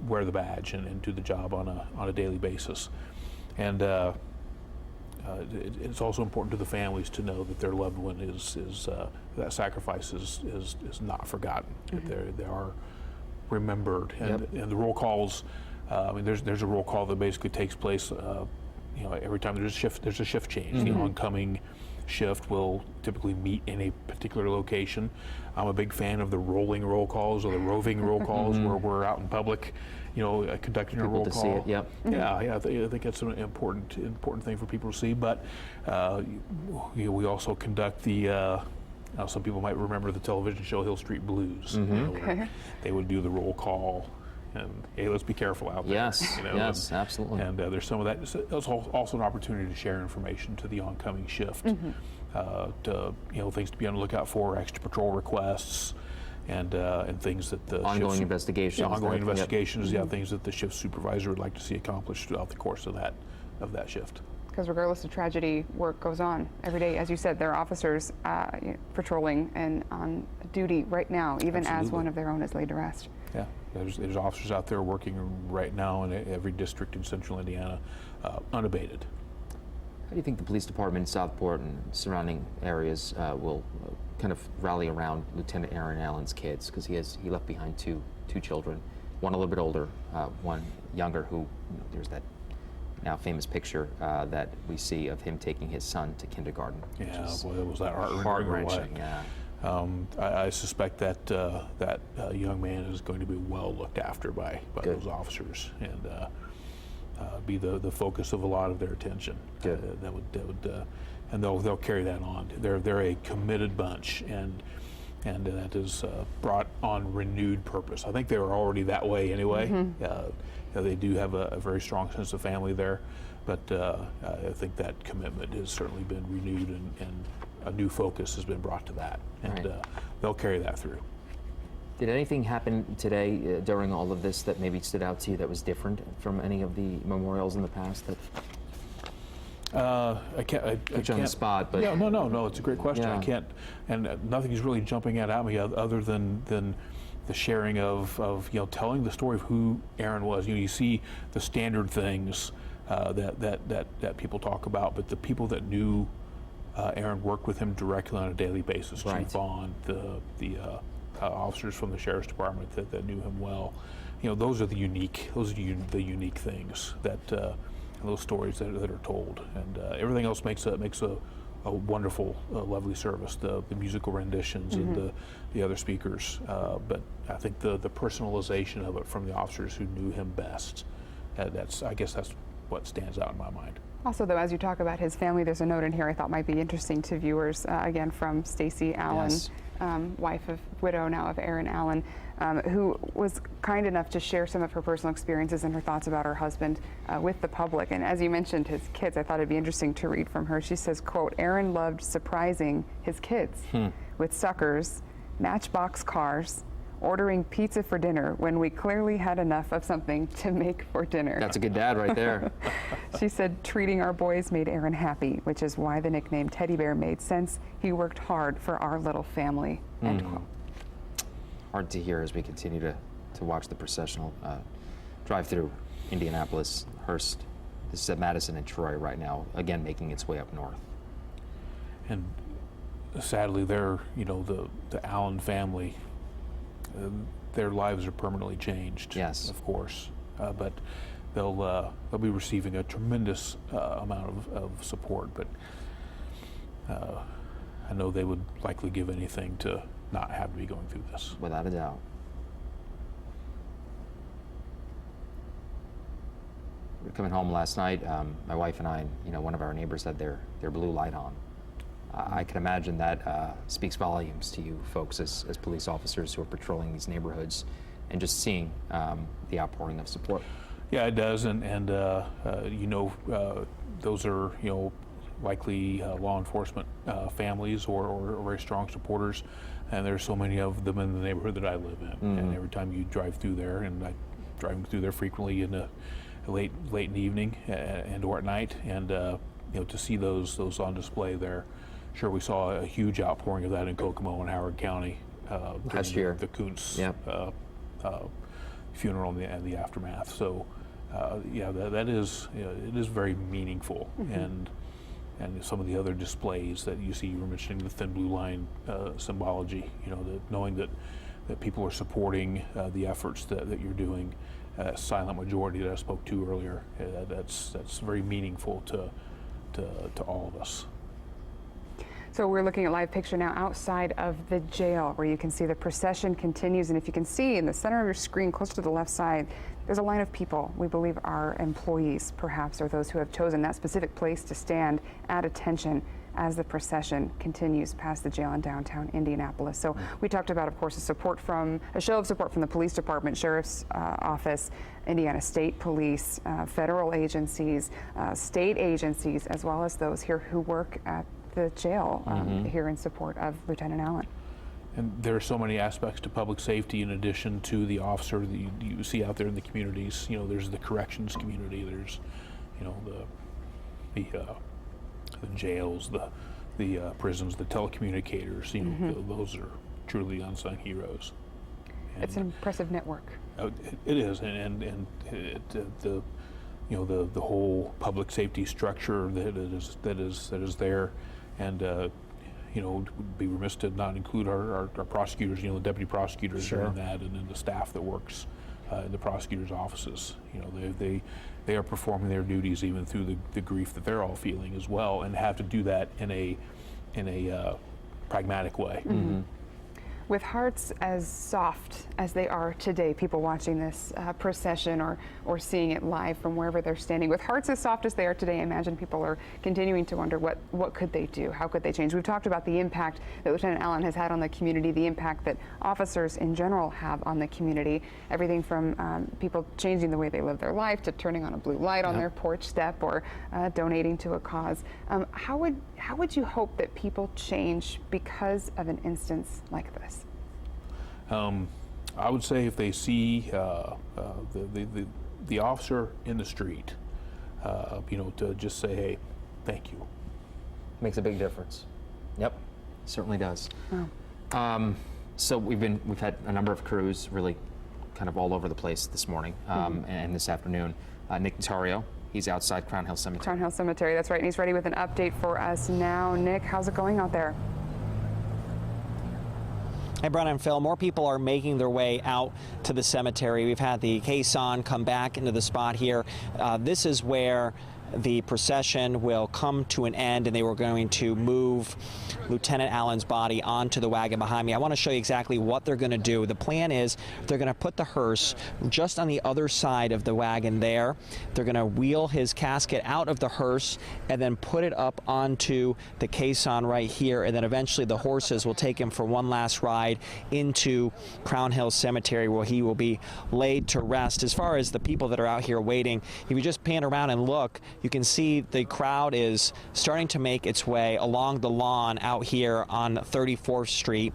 wear the badge and do the job on a daily basis, and it's also important to the families to know that their loved one is that sacrifice is not forgotten. Mm-hmm. That they are remembered, and the roll calls. There's a roll call that basically takes place. Every time there's a shift change. Mm-hmm. The oncoming shift will typically meet in a particular location. I'm a big fan of the rolling roll calls or the roving roll calls, where we're out in public, conducting a roll to call. see it, yep. Yeah, I think that's an important thing for people to see. But we also conduct the. Some people might remember the television show Hill Street Blues. Where they would do the roll call, and hey, let's be careful out there. Yes, yes, absolutely. And there's some of that. It's also an opportunity to share information to the oncoming shift, to things to be on the lookout for, extra patrol requests, and things that the ongoing investigations. Ongoing investigations. Yeah, things that the shift supervisor would like to see accomplished throughout the course of that shift. Because regardless of tragedy, work goes on every day. As you said, there are officers patrolling and on duty right now, even as one of their own is laid to rest. Yeah, there's officers out there working right now in every district in central Indiana, unabated. How do you think the police department in Southport and surrounding areas will kind of rally around Lieutenant Aaron Allan's kids? Because he left behind two children, one a little bit older, one younger, who there's that now famous picture that we see of him taking his son to kindergarten. Yeah, boy, that was that heart-wrenching. Yeah. I suspect that that young man is going to be well looked after by those officers, and be the focus of a lot of their attention. Good. And they'll carry that on. They're a committed bunch, and that is brought on renewed purpose. I think they were already that way anyway. They do have a very strong sense of family there, but I think that commitment has certainly been renewed, and a new focus has been brought to that, and they'll carry that through. Did anything happen today during all of this that maybe stood out to you that was different from any of the memorials in the past? I can't put you on the spot, but yeah, no, it's a great question. Yeah. I can't, and nothing's really jumping out at me other than the sharing of telling the story of who Aaron was. You see the standard things that people talk about, but the people that knew Aaron worked with him directly on a daily basis. Right. Chief Vaughn, the officers from the sheriff's department that knew him well. Those are the unique things that those stories that are told, and everything else makes a wonderful, lovely service. The musical renditions and the other speakers, but I think the personalization of it from the officers who knew him best. I guess that's what stands out in my mind. Also, though, as you talk about his family, there's a note in here I thought might be interesting to viewers. Again, from Stacy Allan, Yes. widow now of Aaron Allan, who was kind enough to share some of her personal experiences and her thoughts about her husband with the public. And as you mentioned, his kids, I thought it'd be interesting to read from her. She says, quote, "Aaron loved surprising his kids with suckers, matchbox cars, ordering pizza for dinner when we clearly had enough of something to make for dinner." That's a good dad right there. She said, "Treating our boys made Aaron happy, which is why the nickname Teddy Bear made sense. He worked hard for our little family." End quote. Hard to hear as we continue to watch the processional drive through Indianapolis, Hearst. This is at Madison and Troy right now, again making its way up north. And sadly, the Allan family, their lives are permanently changed. Yes, of course, but they'll be receiving a tremendous amount of support. But I know they would likely give anything to not have to be going through this. Without a doubt. coming home last night, my wife and I, one of our neighbors had their blue light on. I can imagine that speaks volumes to you folks as police officers who are patrolling these neighborhoods and just seeing the outpouring of support. Yeah, it does, and those are likely law enforcement families or very strong supporters, and there's so many of them in the neighborhood that I live in. And every time you drive through there, and I'm driving through there frequently in the late in the evening and or at night, and to see those on display there. Sure, we saw a huge outpouring of that in Kokomo and Howard County last year. The Kuntz funeral and the aftermath. So, that is it is very meaningful, and some of the other displays that you see. You were mentioning the thin blue line symbology. Knowing that people are supporting the efforts that you're doing. Silent majority that I spoke to earlier. That's very meaningful to all of us. So we're looking at live picture now outside of the jail, where you can see the procession continues, and if you can see in the center of your screen, close to the left side, there's a line of people we believe are employees, perhaps, or those who have chosen that specific place to stand at attention as the procession continues past the jail in downtown Indianapolis. So we talked about, of course, a show of support from the police department, sheriff's office, Indiana State Police, federal agencies, state agencies, as well as those here who work at the jail here in support of Lieutenant Allan. And there are so many aspects to public safety in addition to the officer that you see out there in the communities. There's the corrections community. There's, the jails, the prisons, the telecommunicators. Those are truly unsung heroes. And it's an impressive network. It is, and the whole public safety structure that is there, and would be remiss to not include our prosecutors. The deputy prosecutors Sure. are in that, and then the staff that works in the prosecutors' offices. They are performing their duties even through the grief that they're all feeling as well, and have to do that in a pragmatic way. With hearts as soft as they are today, people watching this procession or seeing it live from wherever they're standing, with hearts as soft as they are today, I imagine people are continuing to wonder what could they do? How could they change? We've talked about the impact that Lieutenant Allan has had on the community, the impact that officers in general have on the community, everything from people changing the way they live their life to turning on a blue light on their porch step or donating to a cause. How would you hope that people change because of an instance like this? I would say if they see the officer in the street, to just say, "Hey, thank you," Makes a big difference. Yep, certainly does. So we've had a number of crews really kind of all over the place this morning and this afternoon. Nick Notario, he's outside Crown Hill Cemetery. Crown Hill Cemetery, that's right, and he's ready with an update for us now. Nick, how's it going out there? Hey, Brennan and Phil, more people are making their way out to the cemetery. We've had the Caisson come back into the spot here. This is where the procession will come to an end, and they were going to move Lieutenant Allan's body onto the wagon behind me. I want to show you exactly what they're going to do. The plan is they're going to put the hearse just on the other side of the wagon there. They're going to wheel his casket out of the hearse and then put it up onto the caisson right here, and then eventually the horses will take him for one last ride into Crown Hill Cemetery, where he will be laid to rest. As far as the people that are out here waiting, if you just pan around and look, you can see the crowd is starting to make its way along the lawn out here on 34th Street,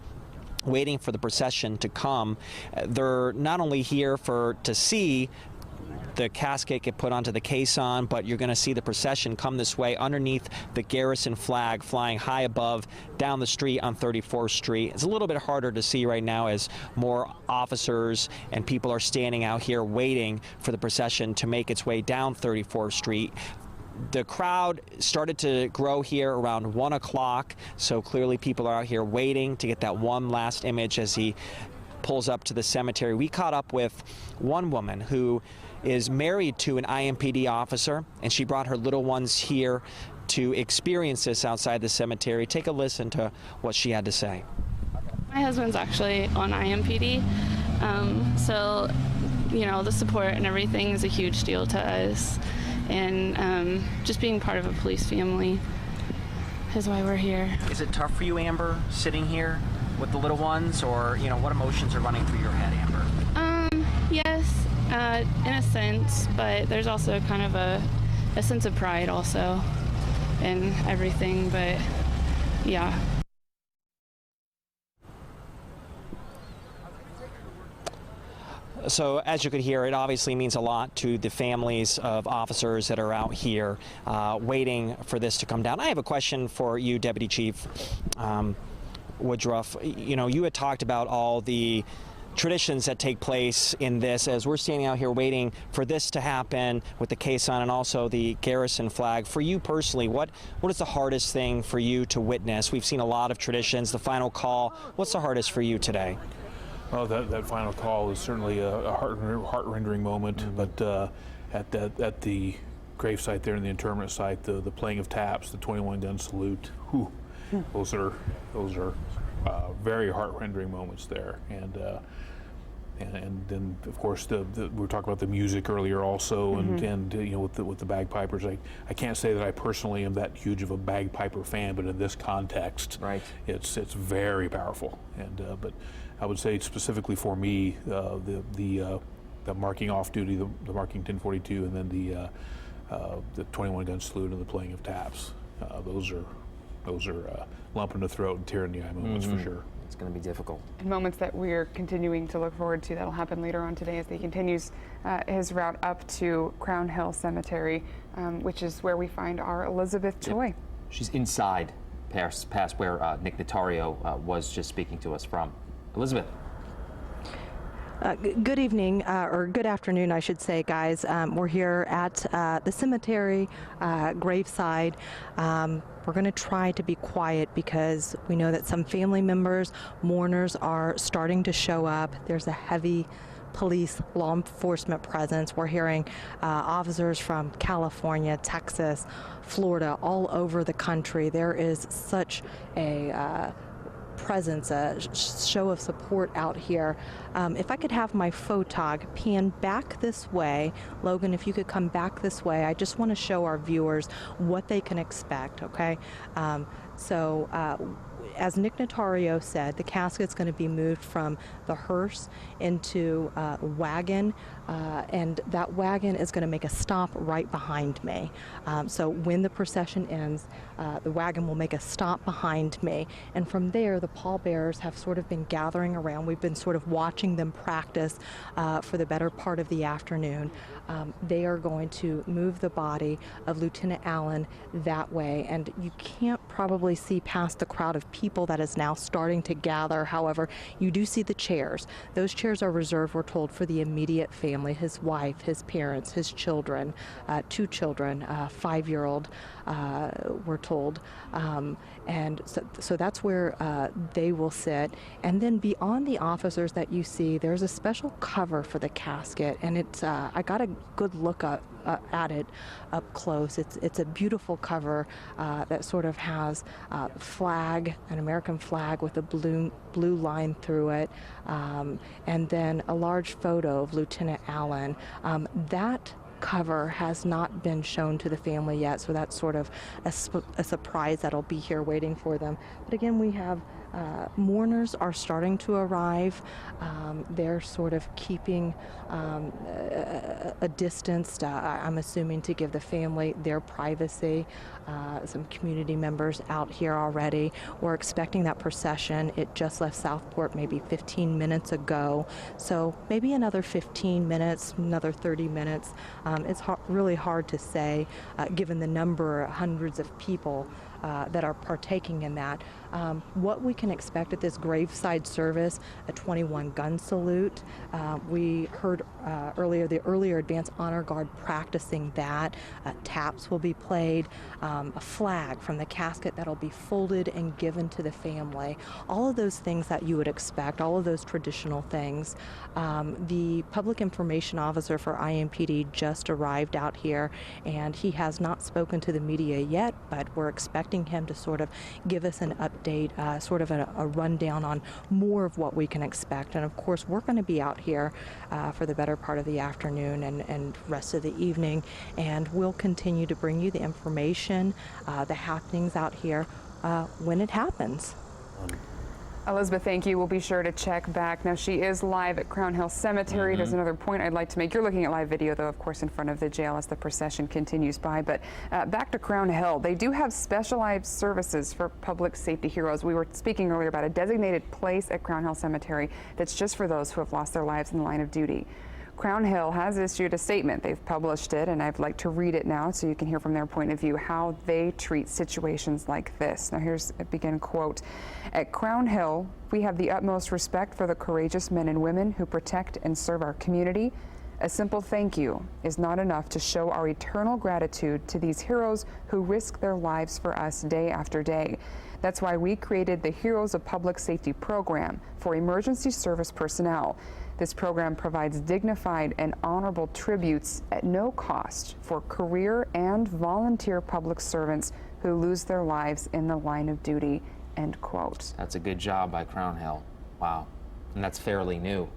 waiting for the procession to come. They're not only here to see the casket get put onto the caisson, but you're going to see the procession come this way underneath the Garrison flag flying high above down the street on 34th Street. It's a little bit harder to see right now as more officers and people are standing out here waiting for the procession to make its way down 34th Street. The crowd started to grow here around 1 o'clock, so clearly people are out here waiting to get that one last image as he pulls up to the cemetery. We caught up with one woman who is married to an IMPD officer, and she brought her little ones here to experience this outside the cemetery. Take a listen to what she had to say. My husband's actually on IMPD, so the support and everything is a huge deal to us. and just being part of a police family is why we're here. Is it tough for you, Amber, sitting here with the little ones, or what emotions are running through your head, Amber? Yes, in a sense, but there's also kind of a sense of pride also in everything, but yeah. So as you could hear, it obviously means a lot to the families of officers that are out here waiting for this to come down. I have a question for you, Deputy Chief Woodruff. You had talked about all the traditions that take place in this as we're standing out here waiting for this to happen with the Caisson and also the garrison flag. For you personally, what is the hardest thing for you to witness? We've seen a lot of traditions, the final call. What's the hardest for you today? Oh, that final call is certainly a heart-rending moment, but at the gravesite there in the interment site, the playing of taps, the 21-gun salute, those are very heart-rending moments there, and then of course we were talking about the music earlier also, and with the bagpipers. I can't say that I personally am that huge of a bagpiper fan, but in this context, right, it's very powerful, and but I would say specifically for me, the marking off duty, the marking 1042, and then the 21-gun salute and the playing of taps. Those are lump in the throat and tear in the eye moments for sure. It's going to be difficult. And moments that we're continuing to look forward to. That'll happen later on today as he continues his route up to Crown Hill Cemetery, which is where we find our Elizabeth Choi. She's inside, past where Nick Notario was just speaking to us from. Elizabeth. Good evening, or good afternoon, I should say, guys. We're here at the cemetery graveside. We're going to try to be quiet because we know that some family members, mourners, are starting to show up. There's a heavy police, law enforcement presence. We're hearing officers from California, Texas, Florida, all over the country. There is such a presence, a show of support out here. If I could have my photog pan back this way, Logan, if you could come back this way, I just want to show our viewers what they can expect, okay? As Nick Notario said, the casket's going to be moved from the hearse into a wagon, and that wagon is going to make a stop right behind me. So when the procession ends, the wagon will make a stop behind me, and from there the pallbearers have sort of been gathering around. We've been sort of watching them practice for the better part of the afternoon. They are going to move the body of Lieutenant Allan that way, and you can't probably see past the crowd of people that is now starting to gather. However, you do see the chairs. Those chairs are reserved, we're told, for the immediate family, his wife, his parents, his children, 2 children, 5-year-old, we're told. And so that's where they will sit. And then beyond the officers that you see, there's a special cover for the casket, and it's I got a good look at it up close. It's a beautiful cover that sort of has flag, an American flag with a blue line through it, and then a large photo of Lieutenant Allan. That cover has not been shown to the family yet, so that's sort of a surprise that'll be here waiting for them. But again, we have mourners are starting to arrive. They're sort of keeping a distance, I'm assuming, to give the family their privacy. Some community members out here already. We're expecting that procession. It just left Southport maybe 15 minutes ago. So maybe another 15 minutes, another 30 minutes. It's really hard to say, given the number, hundreds of people that are partaking in that. What we can expect at this graveside service, a 21-gun salute. We heard earlier the earlier Advanced Honor Guard practicing that. Taps will be played, a flag from the casket that'll be folded and given to the family. All of those things that you would expect, all of those traditional things. The public information officer for IMPD just arrived out here, and he has not spoken to the media yet, but we're expecting expecting him to sort of give us an update, sort of a rundown on more of what we can expect. And of course, we're going to be out here for the better part of the afternoon and rest of the evening, and we'll continue to bring you the information, the happenings out here when it happens. Elizabeth, thank you. We'll be sure to check back. Now, she is live at Crown Hill Cemetery. There's another point I'd like to make. You're looking at live video, though, of course, in front of the jail as the procession continues by. But back to Crown Hill, they do have specialized services for public safety heroes. We were speaking earlier about a designated place at Crown Hill Cemetery that's just for those who have lost their lives in the line of duty. Crown Hill has issued a statement. They've published it, and I'd like to read it now so you can hear from their point of view how they treat situations like this. Now, here's a begin quote. At Crown Hill, we have the utmost respect for the courageous men and women who protect and serve our community. A simple thank you is not enough to show our eternal gratitude to these heroes who risk their lives for us day after day. That's why we created the Heroes of Public Safety program for emergency service personnel. This program provides dignified and honorable tributes at no cost for career and volunteer public servants who lose their lives in the line of duty, end quote. That's a good job by Crown Hill. Wow. And that's fairly new,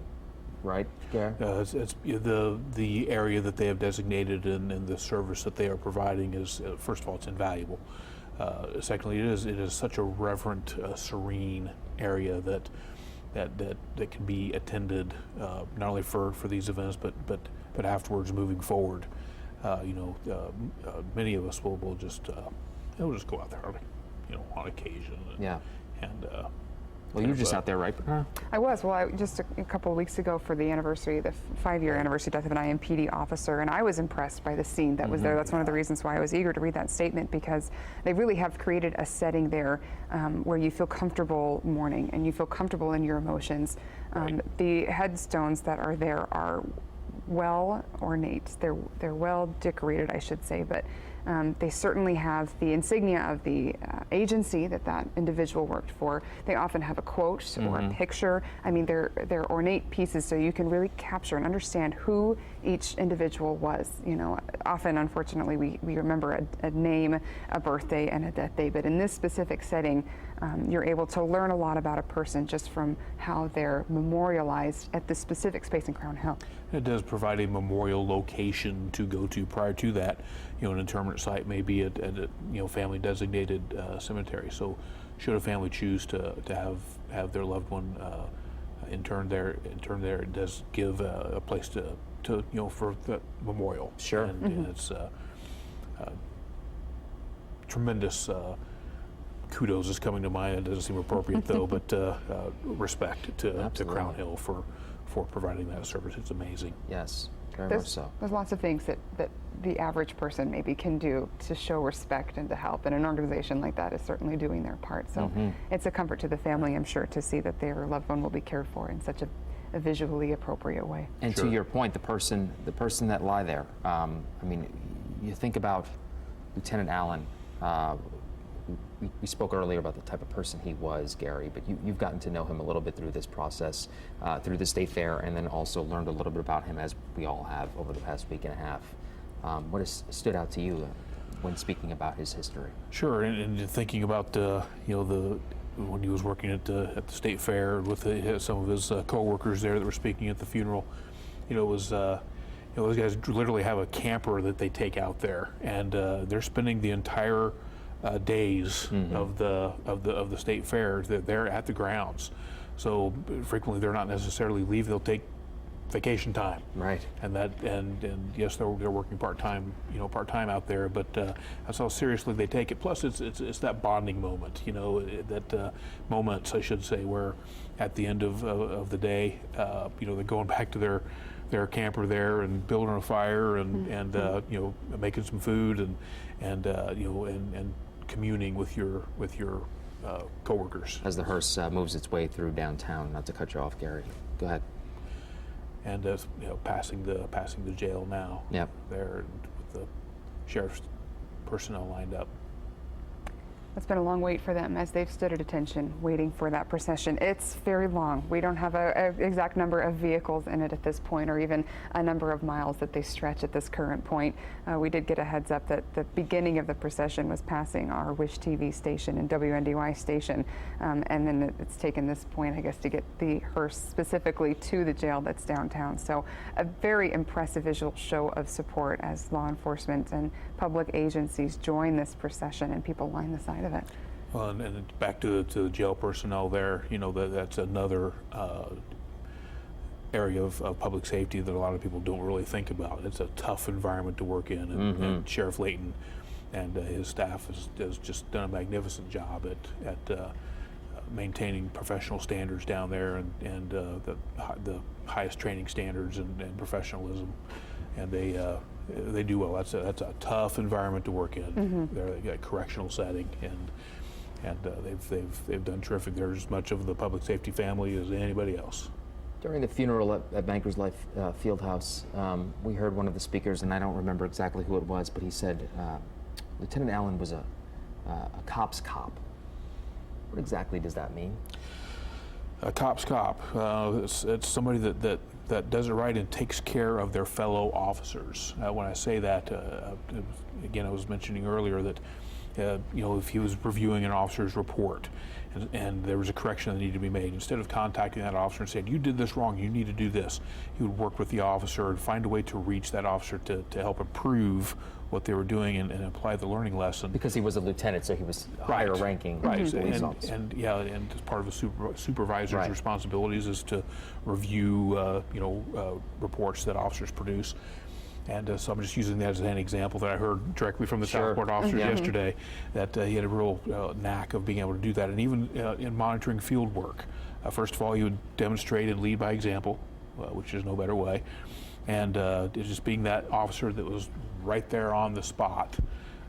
right, Gary? It's the area that they have designated and the service that they are providing is, first of all, it's invaluable. Secondly, it is such a reverent, serene area that can be attended not only for these events but afterwards moving forward. Many of us will just go out there, on occasion. Well, you were just out there, right? I was. Well, just a couple of weeks ago for the anniversary, the 5-year anniversary death of an IMPD officer, and I was impressed by the scene that was there. That's one of the reasons why I was eager to read that statement, because they really have created a setting there where you feel comfortable mourning and you feel comfortable in your emotions. The headstones that are there are well ornate. They're well decorated, I should say, but they certainly have the insignia of the agency that individual worked for. They often have a quote or a picture. I mean, they're ornate pieces, so you can really capture and understand who each individual was. Often, unfortunately, we remember a name, a birthday, and a death day, but in this specific setting, you're able to learn a lot about a person just from how they're memorialized at this specific space in Crown Hill. It does provide a memorial location to go to. Prior to that, an interment site may be at a family designated cemetery. So, should a family choose to have their loved one interned there, it does give a place to for the memorial. Sure. And it's tremendous. Kudos is coming to mind. It doesn't seem appropriate though, but respect to Crown Hill for providing that service. It's amazing. Yes, very much so. There's lots of things that the average person maybe can do to show respect and to help, and an organization like that is certainly doing their part. So it's a comfort to the family, I'm sure, to see that their loved one will be cared for in such a visually appropriate way. And to your point, the person that lie there, you think about Lieutenant Allan. We spoke earlier about the type of person he was, Gary, but you've gotten to know him a little bit through this process, through the state fair, and then also learned a little bit about him, as we all have over the past week and a half. What has stood out to you when speaking about his history? Sure, and thinking about when he was working at the state fair with some of his co-workers there that were speaking at the funeral, those guys literally have a camper that they take out there, and they're spending the entire days of the state fair. They're at the grounds, so frequently they're not necessarily leave. They'll take vacation time, right? And yes, they're working part-time out there, but that's how seriously they take it. Plus, it's that bonding moment, that moments, I should say, where at the end of the day, they're going back to their camper there and building a fire and making some food and communing with your coworkers. As the hearse moves its way through downtown, not to cut you off, Gary. Go ahead. And passing the jail now. Yep. There with the sheriff's personnel lined up. It's been a long wait for them as they've stood at attention waiting for that procession. It's very long. We don't have an exact number of vehicles in it at this point, or even a number of miles that they stretch at this current point. We did get a heads up that the beginning of the procession was passing our Wish TV station and WNDY station, and then it's taken this point, I guess, to get the hearse specifically to the jail that's downtown. So a very impressive visual show of support as law enforcement and public agencies join this procession and people line the side of it. Well, and back to the jail personnel there, you know, that's another area of public safety that a lot of people don't really think about. It's a tough environment to work in, and Sheriff Layton and his staff has just done a magnificent job at maintaining professional standards down there, and the highest training standards and professionalism, and they do well. That's a tough environment to work in. They've got a correctional setting, and they've done terrific. They're as much of the public safety family as anybody else. During the funeral at Bankers Life Fieldhouse, we heard one of the speakers, and I don't remember exactly who it was, but he said Lieutenant Allan was a cop's cop. What exactly does that mean? A cop's cop. It's somebody that does it right and takes care of their fellow officers. When I say that, again, I was mentioning earlier that you know, if he was reviewing an officer's report and there was a correction that needed to be made, instead of contacting that officer and saying, you did this wrong, you need to do this, he would work with the officer and find a way to reach that officer to help improve what they were doing and apply the learning lesson. Because he was a lieutenant, so he was higher ranking police officer. And as part of the supervisor's responsibilities is to review reports that officers produce. And so I'm just using that as an example that I heard directly from the Southport officers yesterday, that he had a real knack of being able to do that. And even in monitoring field work, first of all, he would demonstrate and lead by example, which is no better way. And just being that officer that was right there on the spot,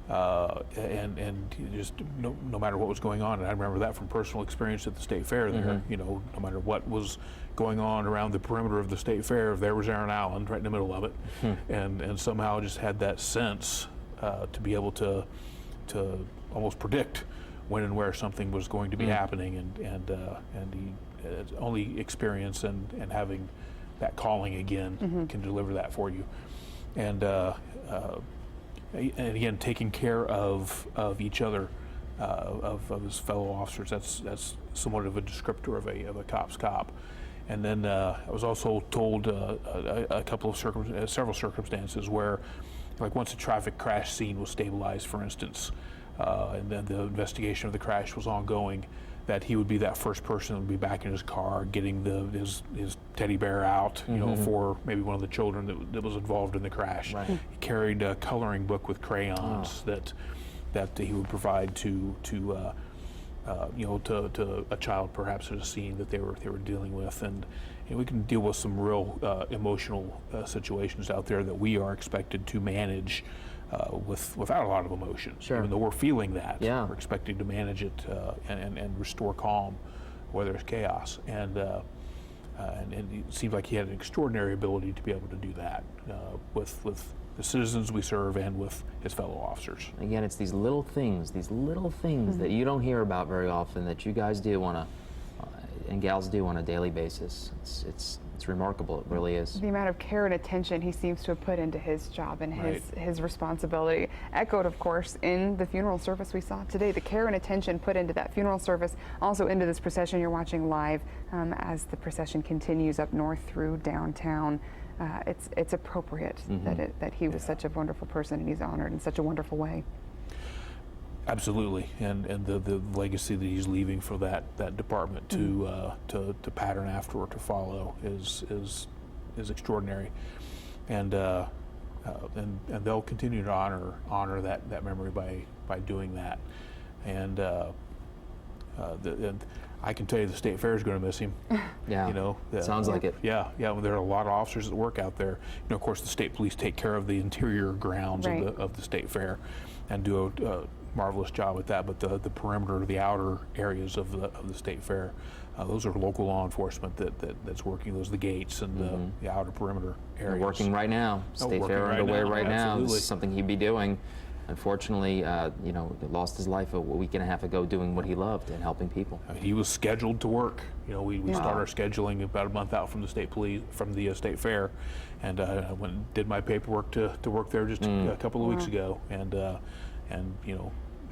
and just no matter what was going on. And I remember that from personal experience at the State Fair there. You know, no matter what was going on around the perimeter of the State Fair, there was Aaron Allan right in the middle of it, and somehow just had that sense to be able to almost predict when and where something was going to be happening, and he only experience and having that calling again can deliver that for you, and again, taking care of each other, of his fellow officers. That's somewhat of a descriptor of a cop's cop. And then I was also told a couple of several circumstances where, like once a traffic crash scene was stabilized, for instance, and then the investigation of the crash was ongoing, that he would be that first person that would be back in his car getting his teddy bear out, you know, for maybe one of the children that was involved in the crash. He carried a coloring book with crayons that he would provide to a child perhaps at a scene that they were dealing with, and we can deal with some real emotional situations out there that we are expected to manage without a lot of emotion. Even though we're feeling that, we're expected to manage it and restore calm, whether it's chaos. And it seems like he had an extraordinary ability to be able to do that with the citizens we serve and with his fellow officers. Again, it's these little things that you don't hear about very often that you guys do and gals do on a daily basis. It's remarkable. It really is. The amount of care and attention he seems to have put into his job and his responsibility, echoed, of course, in the funeral service we saw today. The care and attention put into that funeral service, also into this procession you're watching live as the procession continues up north through downtown. It's appropriate that he was such a wonderful person and he's honored in such a wonderful way. Absolutely, and the legacy that he's leaving for that department to pattern after or to follow is extraordinary, and they'll continue to honor that memory by doing that, and I can tell you the State Fair is going to miss him. You know, sounds like it. Yeah. Well, there are a lot of officers that work out there. You know, of course, the state police take care of the interior grounds of the State Fair, and do a marvelous job at that. But the perimeter, the outer areas of the State Fair, those are local law enforcement that's working. Those are the gates and the outer perimeter areas. They're working right now. State Fair underway right now. This is something he'd be doing. unfortunately, lost his life a week and a half ago doing what he loved and helping people. He was scheduled to work. We start our scheduling about a month out from the state fair, and I went and did my paperwork to work there just a couple of weeks ago, and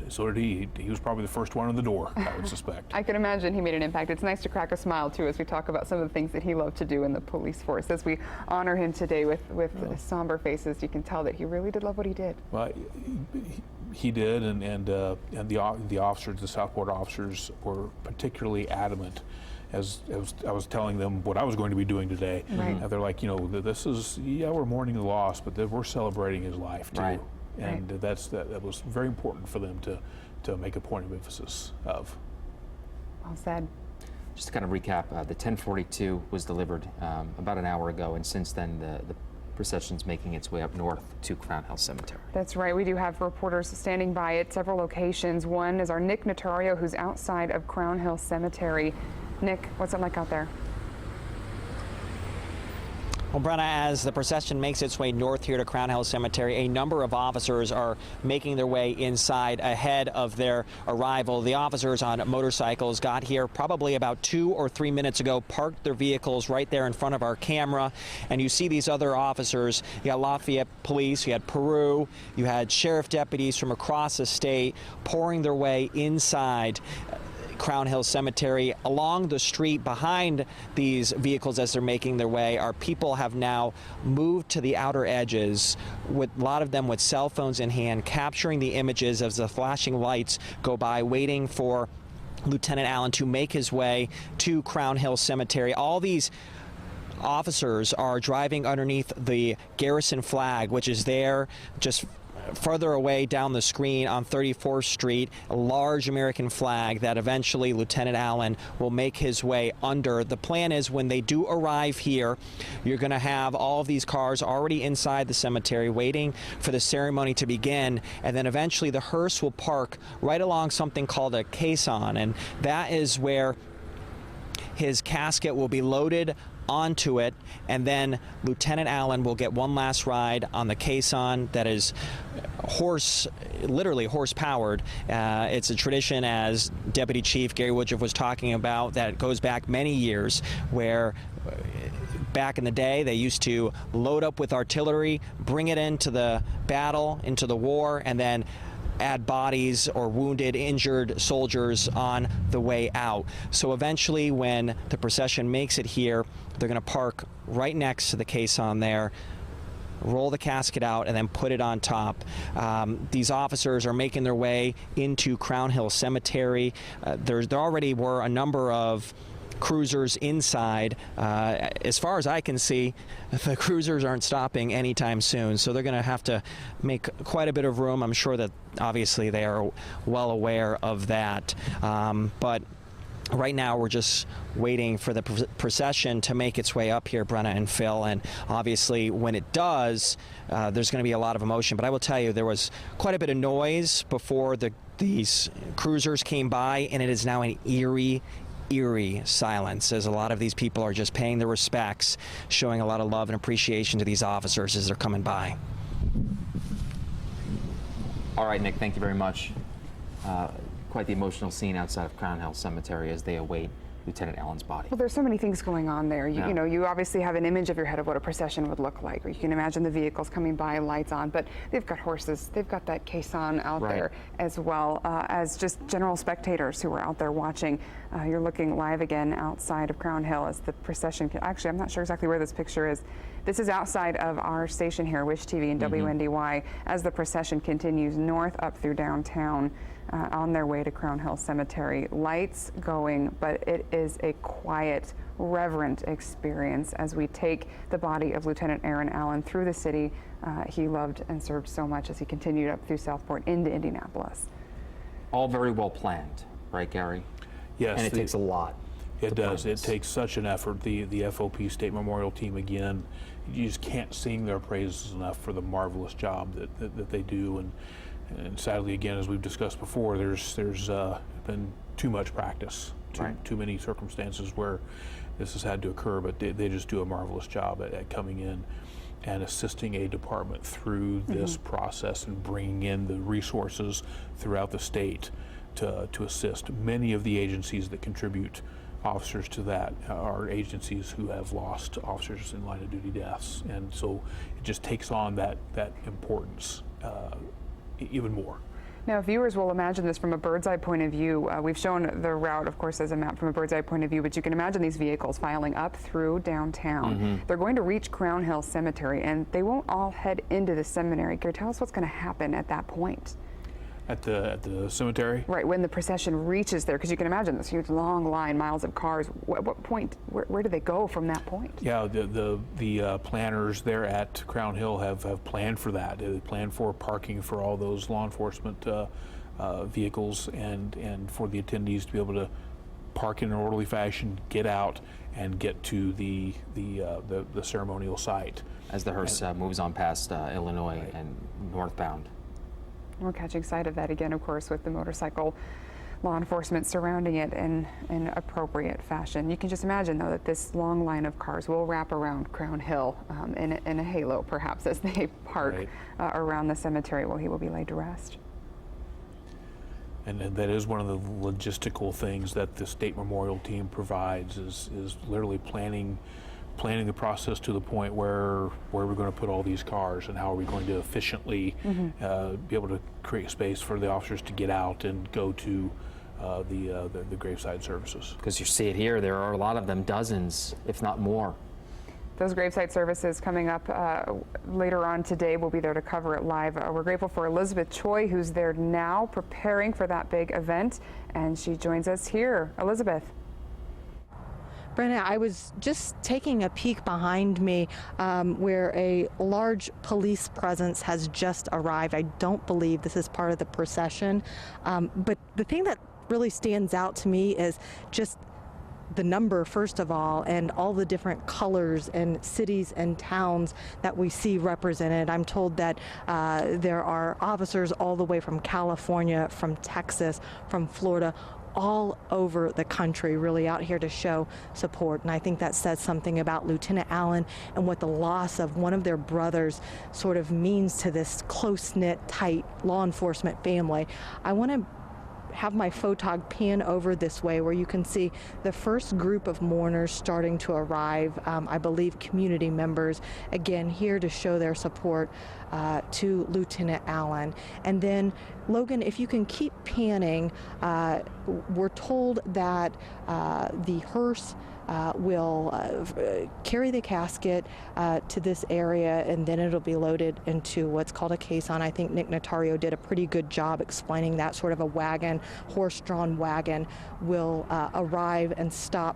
so did he. He was probably the first one in the door, I would suspect. I can imagine he made an impact. It's nice to crack a smile, too, as we talk about some of the things that he loved to do in the police force. As we honor him today with somber faces, you can tell that he really did love what he did. Well, he did, and the officers, the Southport officers, were particularly adamant. As I was telling them what I was going to be doing today, Right. They're like, this is, we're mourning the loss, but we're celebrating his life, too. Right. And that was very important for them to make a point of emphasis of. Well said. Just to kind of recap, the 1042 was delivered about an hour ago, and since then the procession's making its way up north to Crown Hill Cemetery. That's right. We do have reporters standing by at several locations. One is our Nick Notario, who's outside of Crown Hill Cemetery. Nick, what's it like out there? Well, Brenna, as the procession makes its way north here to Crown Hill Cemetery, a number of officers are making their way inside ahead of their arrival. The officers on motorcycles got here probably about 2 or 3 minutes ago, parked their vehicles right there in front of our camera, and you see these other officers. You got Lafayette Police, you had Peru, you had sheriff deputies from across the state pouring their way inside Crown Hill Cemetery. Along the street behind these vehicles as they're making their way, our people have now moved to the outer edges, with a lot of them with cell phones in hand, capturing the images as the flashing lights go by, waiting for Lieutenant Allan to make his way to Crown Hill Cemetery. All these officers are driving underneath the garrison flag, which is there just further away down the screen on 34th Street, a large American flag that eventually Lieutenant Allan will make his way under. The plan is when they do arrive here, you're going to have all of these cars already inside the cemetery waiting for the ceremony to begin, and then eventually the hearse will park right along something called a Caisson, and that is where his casket will be loaded onto it, and then Lieutenant Allan will get one last ride on the Caisson that is literally horse-powered. It's a tradition, as Deputy Chief Gary Woodruff was talking about, that goes back many years, where back in the day they used to load up with artillery, bring it into the battle, into the war, and then add bodies or wounded, injured soldiers on the way out. So eventually, when the procession makes it here, they're going to park right next to the Caisson there, roll the casket out, and then put it on top. These officers are making their way into Crown Hill Cemetery. There already were a number of cruisers inside. As far as I can see, the cruisers aren't stopping anytime soon, so they're going to have to make quite a bit of room. I'm sure that obviously they are well aware of that. But right now we're just waiting for the procession to make its way up here, Brenna and Phil, and obviously when it does, there's going to be a lot of emotion. But I will tell you, there was quite a bit of noise before these cruisers came by, and it is now an eerie silence, as a lot of these people are just paying their respects, showing a lot of love and appreciation to these officers as they're coming by. All right, Nick, thank you very much. Quite the emotional scene outside of Crown Hill Cemetery as they await Lieutenant Allan's body. Well, there's so many things going on there. Yeah. You obviously have an image of your head of what a procession would look like, or you can imagine the vehicles coming by, lights on, but they've got horses, they've got that Caisson out Right. there, as well as just general spectators who are out there watching. You're looking live again outside of Crown Hill as the procession, actually I'm not sure exactly where this picture is. This is outside of our station here, Wish TV and WNDY, as the procession continues north up through downtown. On their way to Crown Hill Cemetery. Lights going, but it is a quiet, reverent experience as we take the body of Lieutenant Aaron Allan through the city he loved and served so much as he continued up through Southport into Indianapolis. All very well planned, right, Gary? Yes. And it takes a lot. It does. It takes such an effort. The FOP State Memorial Team, again, you just can't sing their praises enough for the marvelous job that they do. And sadly, again, as we've discussed before, there's been too much practice, too many circumstances where this has had to occur, but they just do a marvelous job at coming in and assisting a department through this process and bringing in the resources throughout the state to assist. Many of the agencies that contribute officers to that are agencies who have lost officers in line of duty deaths, and so it just takes on that importance even more. Now, viewers will imagine this from a bird's eye point of view. We've shown the route, of course, as a map from a bird's eye point of view, but you can imagine these vehicles filing up through downtown. They're going to reach Crown Hill Cemetery, and they won't all head into the seminary. Can you tell us what's going to happen at that point? At the cemetery? Right, when the procession reaches there, because you can imagine this huge long line, miles of cars. What point, where do they go from that point? Yeah, the planners there at Crown Hill have planned for that. They planned for parking for all those law enforcement vehicles and for the attendees to be able to park in an orderly fashion, get out, and get to the ceremonial site. As the hearse moves on past Illinois and northbound. We're catching sight of that again, of course, with the motorcycle law enforcement surrounding it in an appropriate fashion. You can just imagine, though, that this long line of cars will wrap around Crown Hill in a halo, perhaps, as they park around the cemetery where he will be laid to rest. And that is one of the logistical things that the state memorial team provides, is literally planning the process to the point where we're going to put all these cars and how are we going to efficiently be able to create space for the officers to get out and go to the graveside services. Because you see it here, there are a lot of them, dozens, if not more. Those gravesite services coming up later on today. We'll be there to cover it live. We're grateful for Elizabeth Choi, who's there now preparing for that big event, and she joins us here. Elizabeth. Brenna, I was just taking a peek behind me where a large police presence has just arrived. I don't believe this is part of the procession, but the thing that really stands out to me is just the number, first of all, and all the different colors and cities and towns that we see represented. I'm told that there are officers all the way from California, from Texas, from Florida, all over the country, really out here to show support. And I think that says something about Lieutenant Allan and what the loss of one of their brothers sort of means to this close-knit, tight law enforcement family. I want to have my photog pan over this way where you can see the first group of mourners starting to arrive. I believe community members, again, here to show their support to Lieutenant Allan. And then, Logan, if you can keep panning, we're told that the hearse will carry the casket to this area, and then it'll be loaded into what's called a caisson. I think Nick Notario did a pretty good job explaining that. Sort of a wagon, horse-drawn wagon, will arrive and stop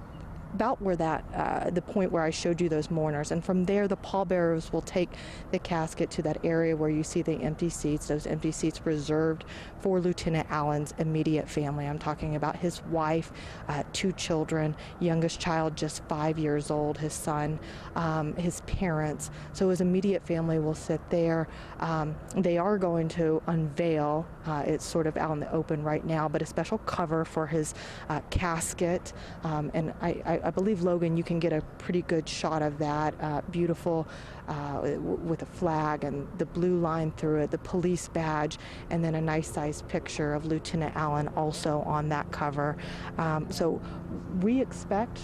about where the point where I showed you those mourners. And from there, the pallbearers will take the casket to that area where you see the empty seats, those empty seats reserved for Lieutenant Allan's immediate family. I'm talking about his wife, 2 children, youngest child just 5 years old, his son, his parents. So his immediate family will sit there. They are going to unveil, it's sort of out in the open right now, but a special cover for his casket. And I believe, Logan, you can get a pretty good shot of that. Beautiful with a flag and the blue line through it, the police badge, and then a nice sized picture of Lieutenant Allan also on that cover. So we expect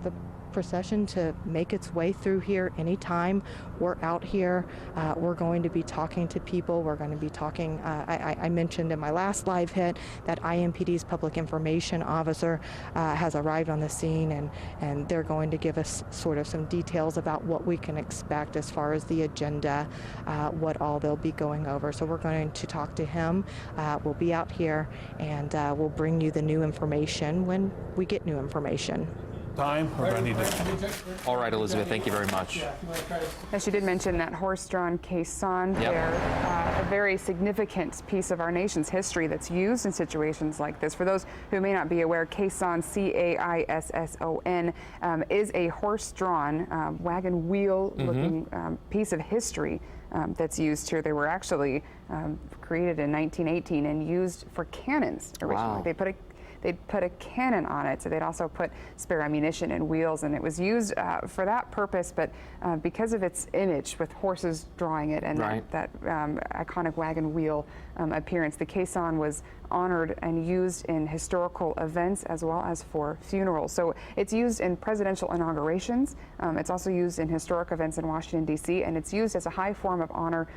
the procession to make its way through here anytime we're out here. We're going to be talking to people. We're going to be talking, I mentioned in my last live hit that IMPD's public information officer has arrived on the scene, and they're going to give us sort of some details about what we can expect as far as the agenda, what all they'll be going over. So we're going to talk to him. We'll be out here, and we'll bring you the new information when we get new information. Time, or do I need to? All right, Elizabeth, thank you very much. As she did mention, that horse-drawn caisson there, a very significant piece of our nation's history that's used in situations like this. For those who may not be aware, caisson, C-A-I-S-S-O-N, is a horse-drawn wagon wheel-looking piece of history that's used here. They were actually created in 1918 and used for cannons originally. Wow. they'd put a cannon on it. So they'd also put spare ammunition and wheels, and it was used for that purpose. But because of its image with horses drawing it and that iconic wagon wheel appearance, the Caisson was honored and used in historical events as well as for funerals. So it's used in presidential inaugurations. It's also used in historic events in Washington, D.C., and it's used as a high form of honor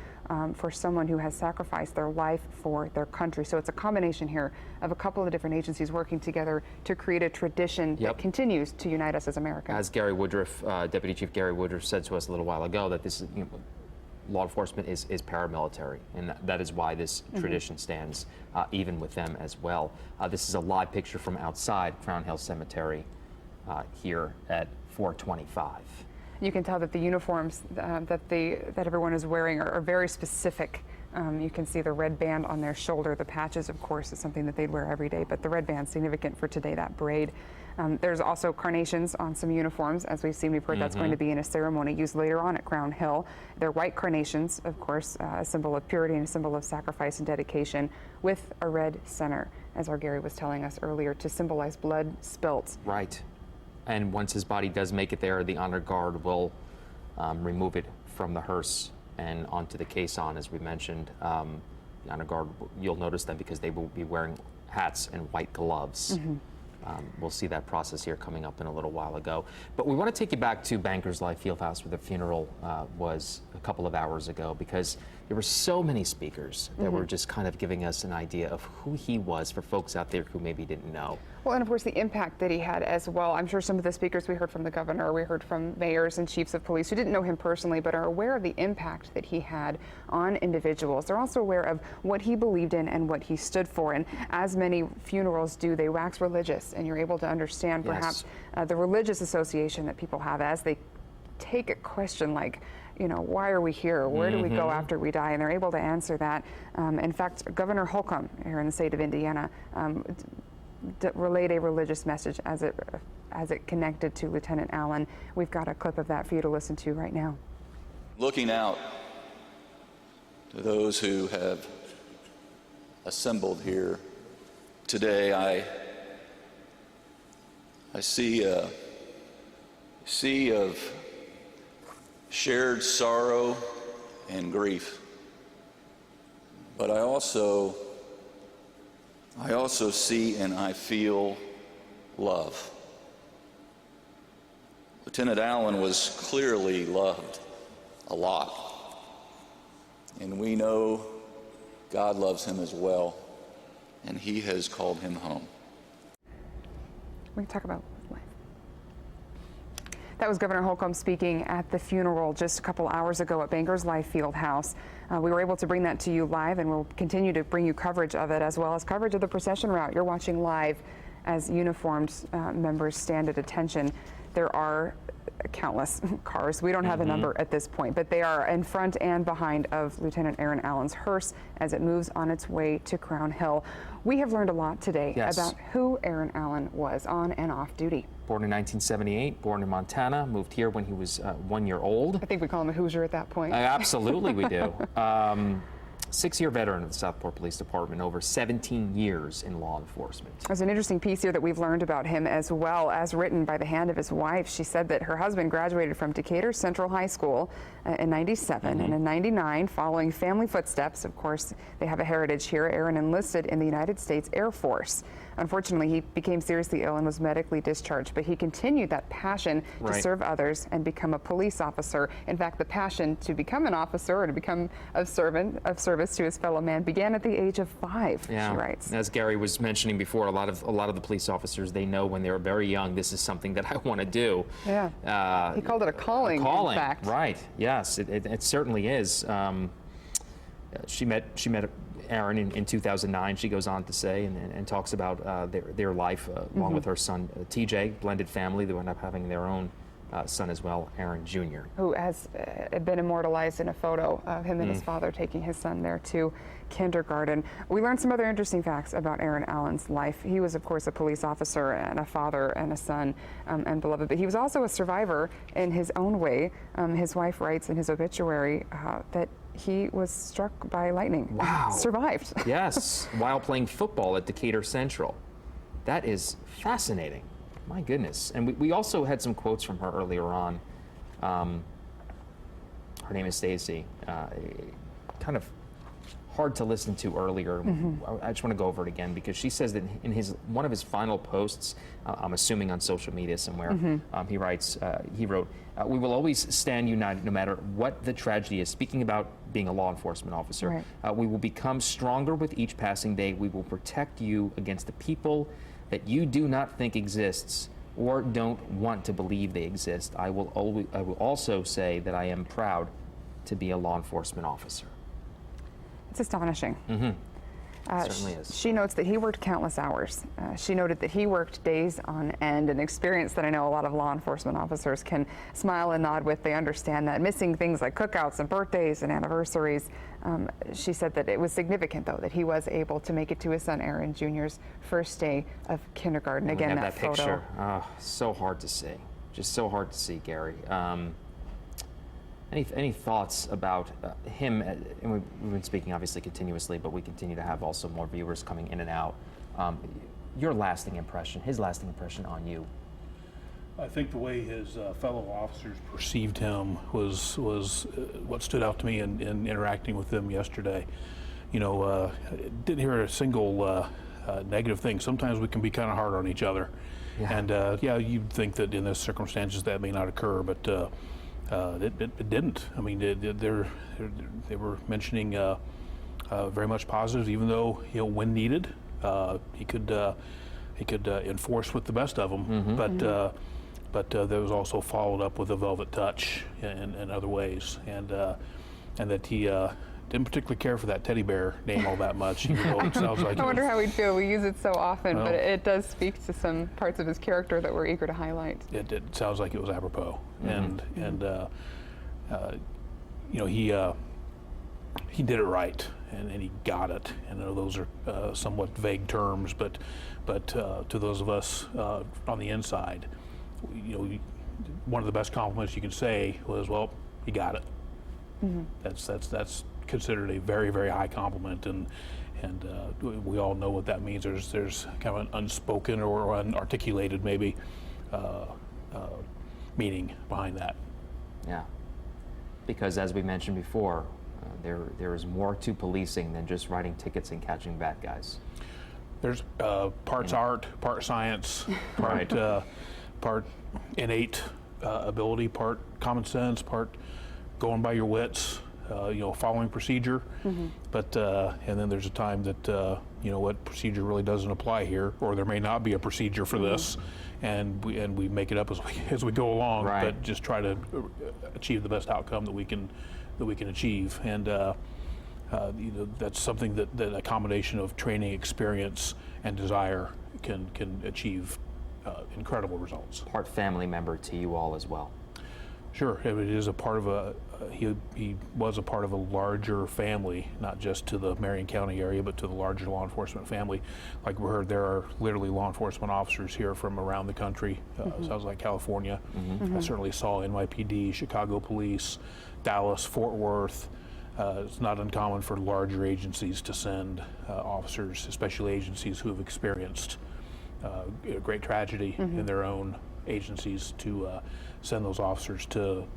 for someone who has sacrificed their life for their country. So it's a combination here of a couple of different agencies working together to create a tradition that continues to unite us as Americans. As Gary Woodruff, Deputy Chief Gary Woodruff said to us a little while ago, that this is, law enforcement is paramilitary, and that is why this tradition stands even with them as well. This is a live picture from outside Crown Hill Cemetery here at 425. You can tell that the uniforms that everyone is wearing are very specific. You can see the red band on their shoulder. The patches, of course, is something that they'd wear every day, but the red band's significant for today, that braid. There's also carnations on some uniforms. As we've seen, we've heard that's going to be in a ceremony used later on at Crown Hill. They're white carnations, of course, a symbol of purity and a symbol of sacrifice and dedication, with a red center, as our Gary was telling us earlier, to symbolize blood spilt. Right. And once his body does make it there, the honor guard will remove it from the hearse and onto the caisson, as we mentioned. The honor guard, you'll notice them because they will be wearing hats and white gloves. We'll see that process here coming up in a little while ago. But we want to take you back to Bankers Life Fieldhouse, where the funeral was a couple of hours ago, because there were so many speakers that were just kind of giving us an idea of who he was for folks out there who maybe didn't know. Well, and of course the impact that he had as well. I'm sure some of the speakers we heard from the governor, we heard from mayors and chiefs of police who didn't know him personally, but are aware of the impact that he had on individuals. They're also aware of what he believed in and what he stood for. And as many funerals do, they wax religious, and you're able to understand perhaps the religious association that people have as they take a question like, you know, why are we here? Where do we go after we die? And they're able to answer that. In fact, Governor Holcomb here in the state of Indiana relayed a religious message as it connected to Lieutenant Allan. We've got a clip of that for you to listen to right now. Looking out to those who have assembled here today, I see a sea of shared sorrow and grief, but I also see and I feel love. Lieutenant Allan was clearly loved a lot, and we know God loves him as well, and he has called him home. We can talk about life. That was Governor Holcomb speaking at the funeral just a couple hours ago at Bankers Life Fieldhouse. We were able to bring that to you live, and we'll continue to bring you coverage of it, as well as coverage of the procession route. You're watching live as uniformed members stand at attention. There are countless cars. We don't have a number at this point, but they are in front and behind of Lieutenant Aaron Allan's hearse as it moves on its way to Crown Hill. We have learned a lot today about who Aaron Allan was on and off duty. Born in 1978, born in Montana, moved here when he was 1 year old. I think we call him a Hoosier at that point. Absolutely we do. 6-year veteran of the Southport Police Department, over 17 years in law enforcement. There's an interesting piece here that we've learned about him as well, as written by the hand of his wife. She said that her husband graduated from Decatur Central High School in 97, and in 99, following family footsteps, of course, they have a heritage here, Aaron enlisted in the United States Air Force. Unfortunately, he became seriously ill and was medically discharged, but he continued that passion to serve others and become a police officer. In fact, the passion to become an officer or to become of service to his fellow man began at the age of 5, she writes. As Gary was mentioning before, a lot of the police officers, they know when they're very young, this is something that I want to do. Yeah. He called it a calling, in fact. Right. Yes, it certainly is. She met Aaron in 2009, she goes on to say, and talks about their life along with her son, TJ, blended family. They wound up having their own son as well, Aaron Jr. Who has been immortalized in a photo of him and his father taking his son there to kindergarten. We learned some other interesting facts about Aaron Allan's life. He was, of course, a police officer and a father and a son and beloved, but he was also a survivor in his own way. His wife writes in his obituary that he was struck by lightning. Wow. Survived. Yes, while playing football at Decatur Central. That is fascinating. My goodness. And we also had some quotes from her earlier on. Her name is Stacy. Kind of hard to listen to earlier. I just want to go over it again because she says that in one of his final posts, I'm assuming on social media somewhere, he wrote, "We will always stand united no matter what the tragedy is." Speaking about being a law enforcement officer, "We will become stronger with each passing day. We will protect you against the people that you do not think exists or don't want to believe they exist. I will also say that I am proud to be a law enforcement officer." It's astonishing. It certainly is. She notes that he worked countless hours. She noted that he worked days on end, an experience that I know a lot of law enforcement officers can smile and nod with. They understand that. Missing things like cookouts and birthdays and anniversaries. She said that it was significant, though, that he was able to make it to his son Aaron Jr.'s first day of kindergarten. And again, we have that picture. photo. Oh, so hard to see. Just so hard to see, Gary. Any thoughts about him? And we've been speaking obviously continuously, but we continue to have also more viewers coming in and out. Your lasting impression, his lasting impression on you? I think the way his fellow officers perceived him was what stood out to me in interacting with them yesterday. You know, didn't hear a single negative thing. Sometimes we can be kind of hard on each other, and you'd think that in those circumstances that may not occur, but it didn't. I mean, they were mentioning very much positives, even though when needed, he could enforce with the best of them, but there was also followed up with a velvet touch in other ways, and that he didn't particularly care for that teddy bear name all that much. Even though it sounds like I wonder how he'd feel. We use it so often, Well, but it does speak to some parts of his character that we're eager to highlight. it sounds like it was apropos, and he did it right, and he got it. And I know those are somewhat vague terms, but to those of us on the inside, one of the best compliments you can say was, "Well, he got it." That's considered a very, very high compliment, and we all know what that means. There's kind of an unspoken or unarticulated maybe meaning behind that. Yeah, because as we mentioned before, there is more to policing than just writing tickets and catching bad guys. There's parts art, part science, part innate ability, part common sense, part going by your wits, following procedure. But and then there's a time that what procedure really doesn't apply here, or there may not be a procedure for this, and we make it up as we go along. Right. But just try to achieve the best outcome that we can achieve, and that's something that a combination of training, experience, and desire can achieve incredible results. Part family member to you all as well. Sure, it is a part of he was a part of a larger family, not just to the Marion County area, but to the larger law enforcement family. Like we heard, there are literally law enforcement officers here from around the country. Sounds like California. I certainly saw NYPD, Chicago Police, Dallas, Fort Worth. It's not uncommon for larger agencies to send officers, especially agencies who have experienced great tragedy in their own agencies, to send those officers to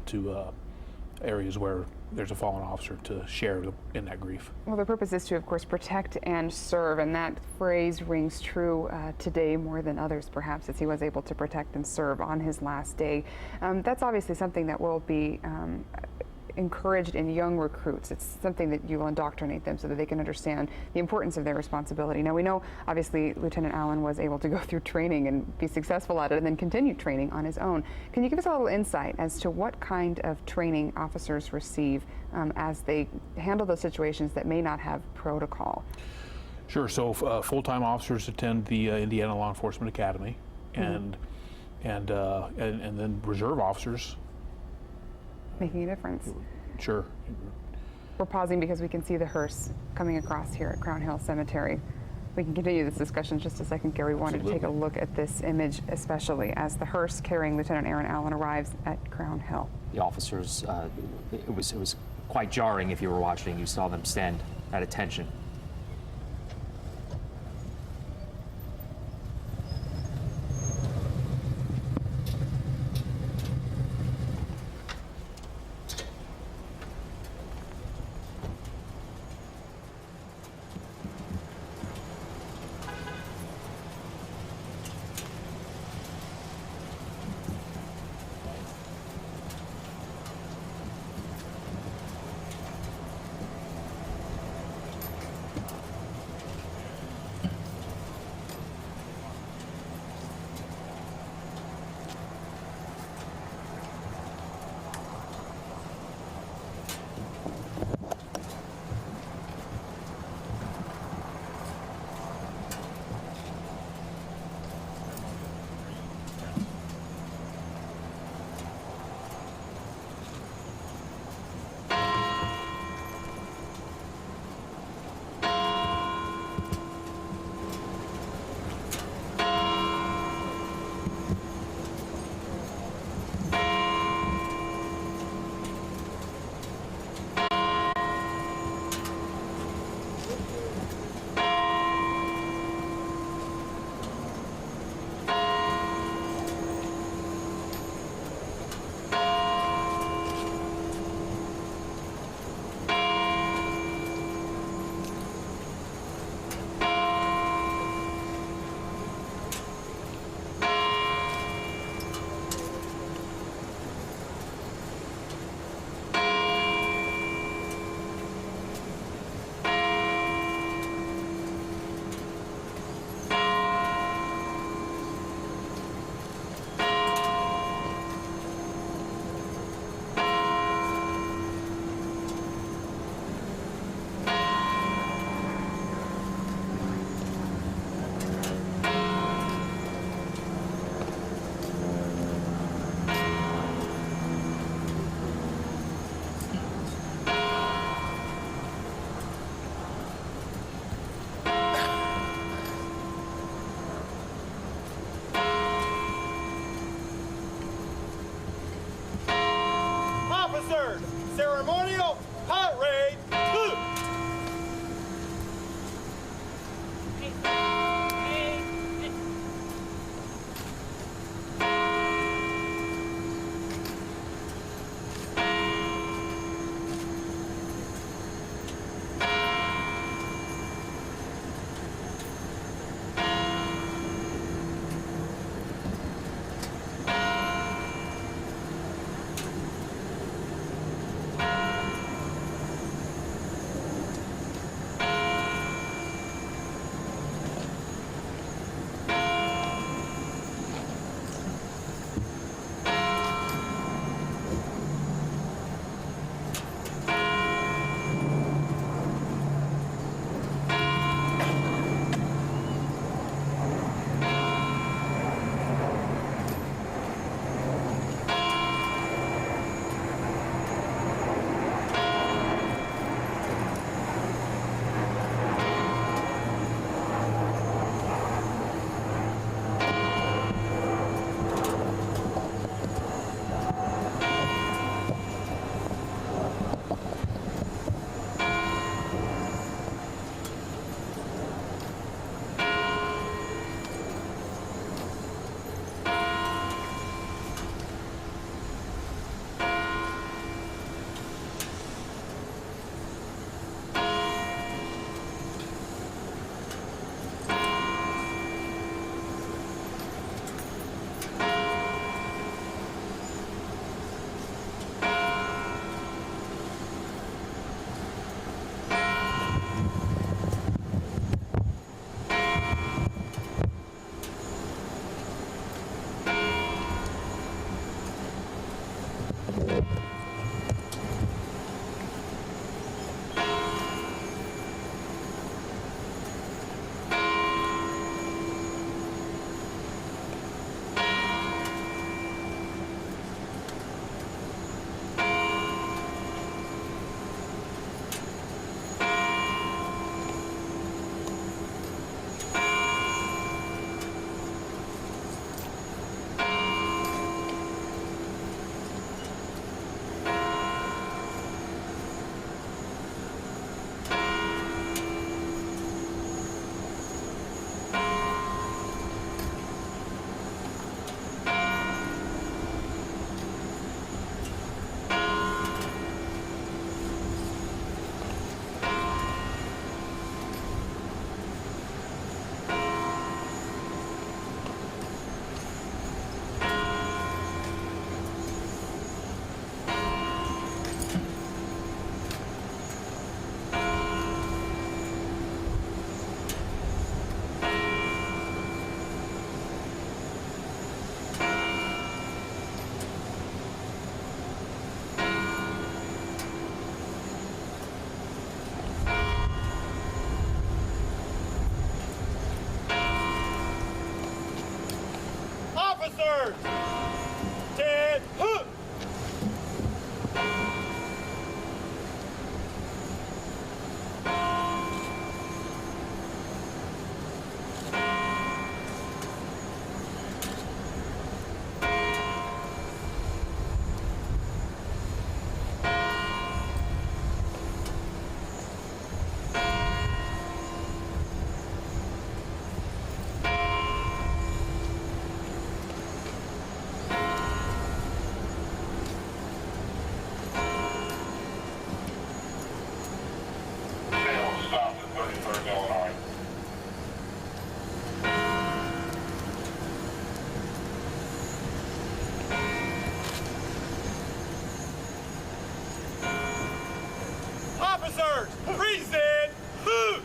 areas where there's a fallen officer to share in that grief. Well, the purpose is to, of course, protect and serve, and that phrase rings true today more than others, perhaps, as he was able to protect and serve on his last day. That's obviously something that will be encouraged in young recruits. It's something that you will indoctrinate them so that they can understand the importance of their responsibility. Now, we know, obviously, Lieutenant Allan was able to go through training and be successful at it and then continue training on his own. Can you give us a little insight as to what kind of training officers receive as they handle those situations that may not have protocol? Sure. So full-time officers attend the Indiana Law Enforcement Academy, and then reserve officers. Making a difference. Sure. We're pausing because we can see the hearse coming across here at Crown Hill Cemetery. We can continue this discussion in just a second. Gary wanted to take a look at this image, especially as the hearse carrying Lieutenant Aaron Allan arrives at Crown Hill. The officers, it was quite jarring if you were watching. You saw them stand at attention. ceremonial parade. Officers! 10, hook! Stop at 33rd Illinois. Officers, present, move!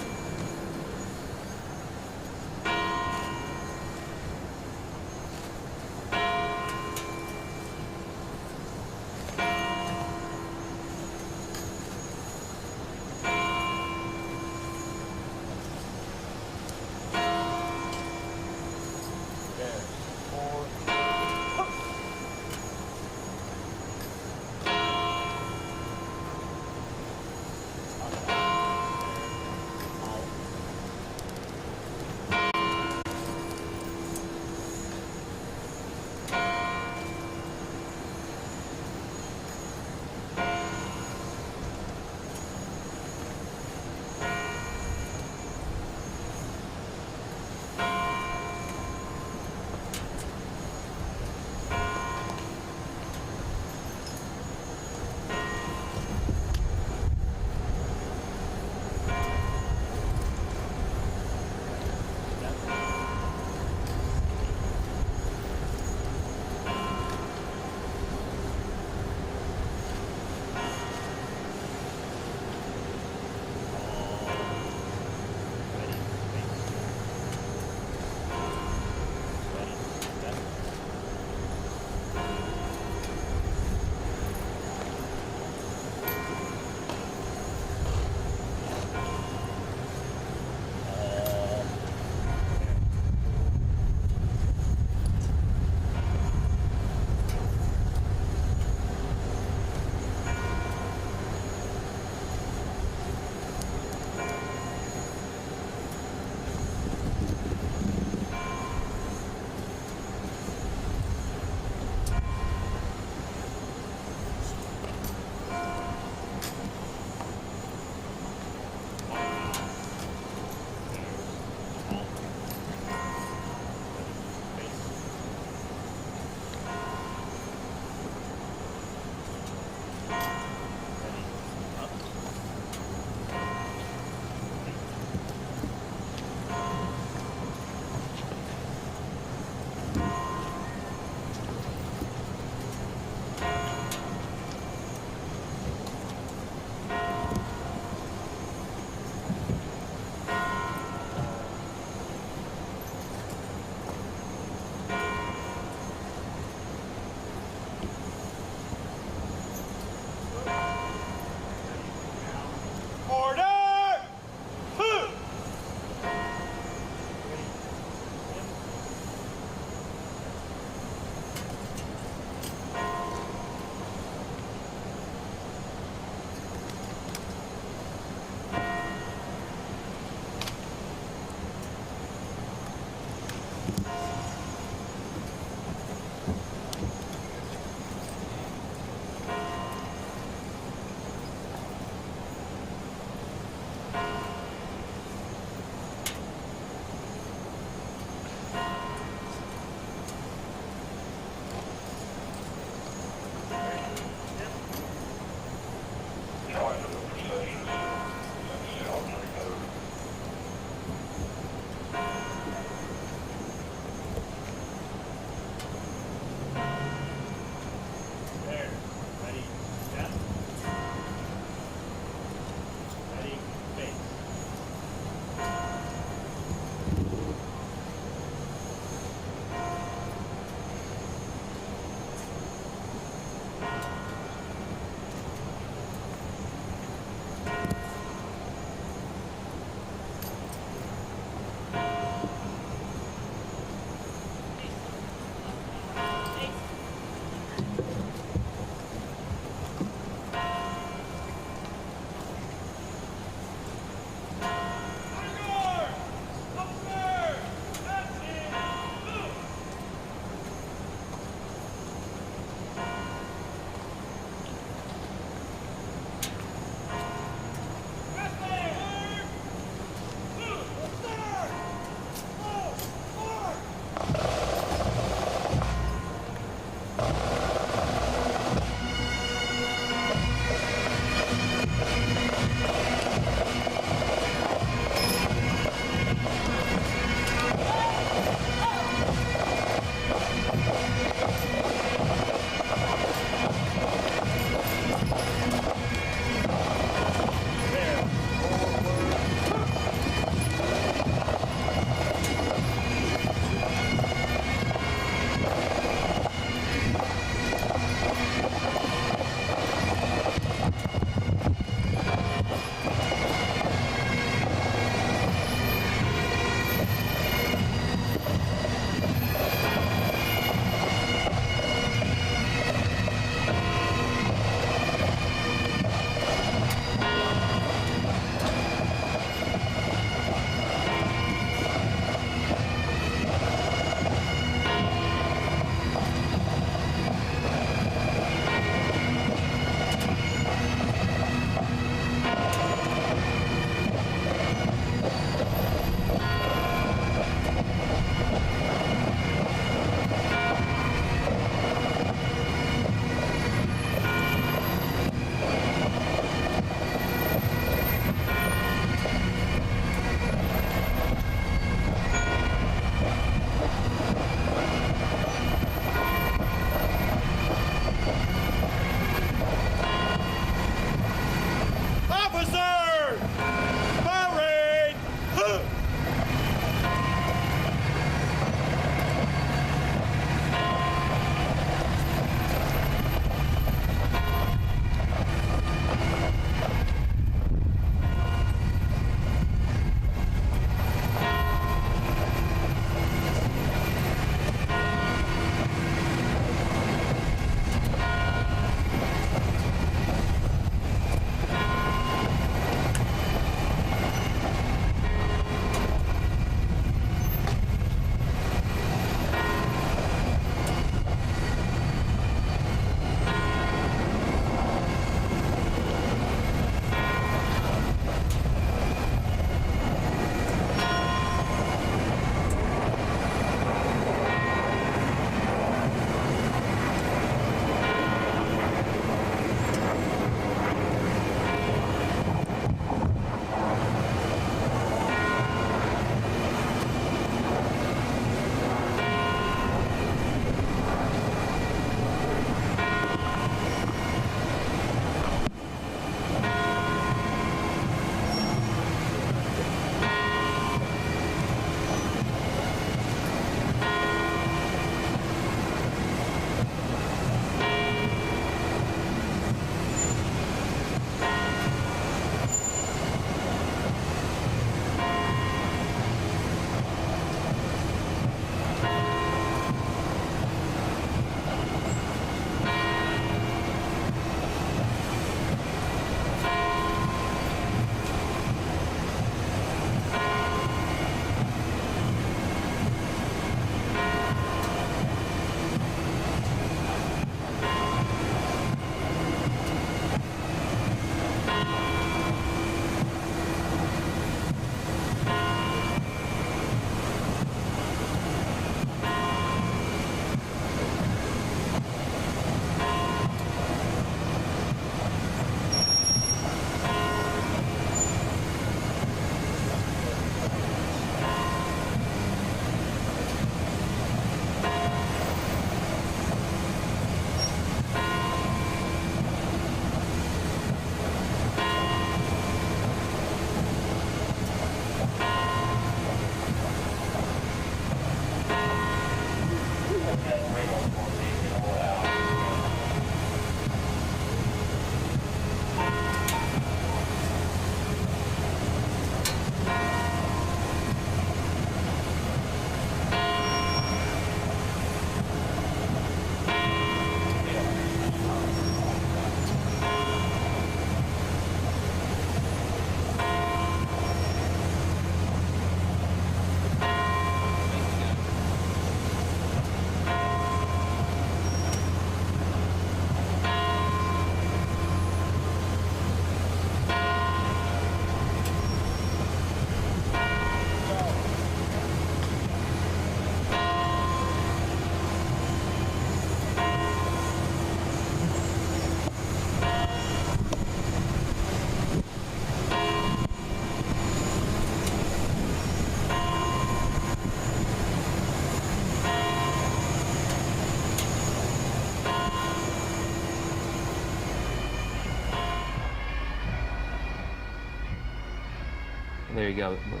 there you go. We'll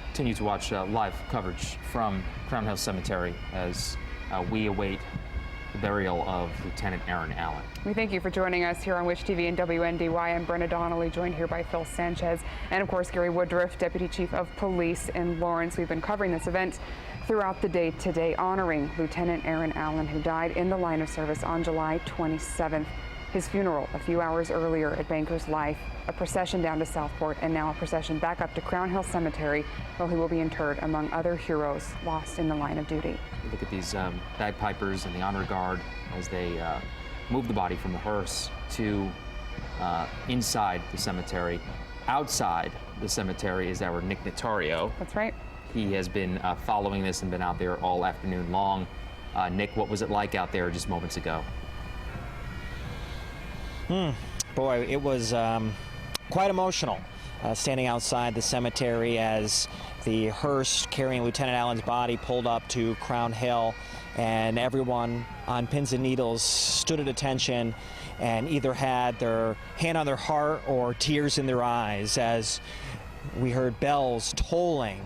continue to watch live coverage from Crown Hill Cemetery as we await the burial of Lieutenant Aaron Allan. We thank you for joining us here on Wish TV and WNDY. I'm Brenna Donnelly, joined here by Phil Sanchez and, of course, Gary Woodruff, Deputy Chief of Police in Lawrence. We've been covering this event throughout the day today, honoring Lieutenant Aaron Allan, who died in the line of service on July 27th. His funeral a few hours earlier at Banker's Life, a procession down to Southport, and now a procession back up to Crown Hill Cemetery, where he will be interred among other heroes lost in the line of duty. Look at these bagpipers and the honor guard as they move the body from the hearse to inside the cemetery. Outside the cemetery is our Nick Notario. That's right. He has been following this and been out there all afternoon long. Nick, what was it like out there just moments ago? Boy, it was quite emotional standing outside the cemetery as the hearse carrying Lieutenant Allan's body pulled up to Crown Hill, and everyone on pins and needles stood at attention and either had their hand on their heart or tears in their eyes as we heard bells tolling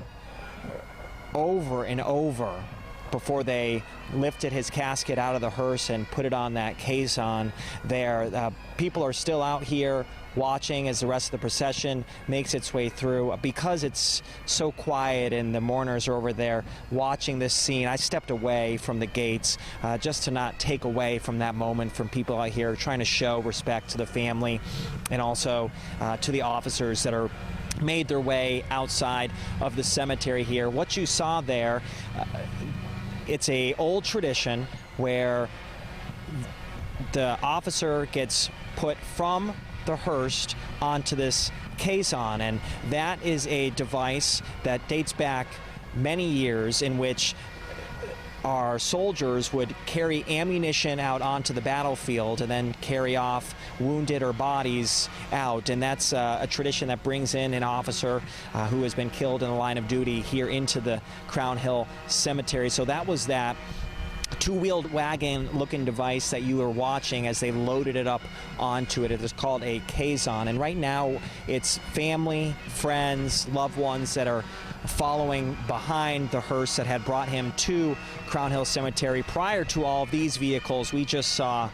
over and over before they lifted his casket out of the hearse and put it on that caisson there. People are still out here watching as the rest of the procession makes its way through. Because it's so quiet and the mourners are over there watching this scene, I stepped away from the gates just to not take away from that moment from people out here trying to show respect to the family and also to the officers that are made their way outside of the cemetery here. What you saw there, it's a old tradition where the officer gets put from the hearse onto this caisson, and that is a device that dates back many years in which our soldiers would carry ammunition out onto the battlefield and then carry off wounded or bodies out. And that's a tradition that brings in an officer who has been killed in the line of duty here into the Crown Hill Cemetery. So that was that two-wheeled wagon-looking device that you were watching as they loaded it up onto it. It is called a caisson, and right now it's family, friends, loved ones that are following behind the hearse that had brought him to Crown Hill Cemetery. Prior to all of these vehicles, we just saw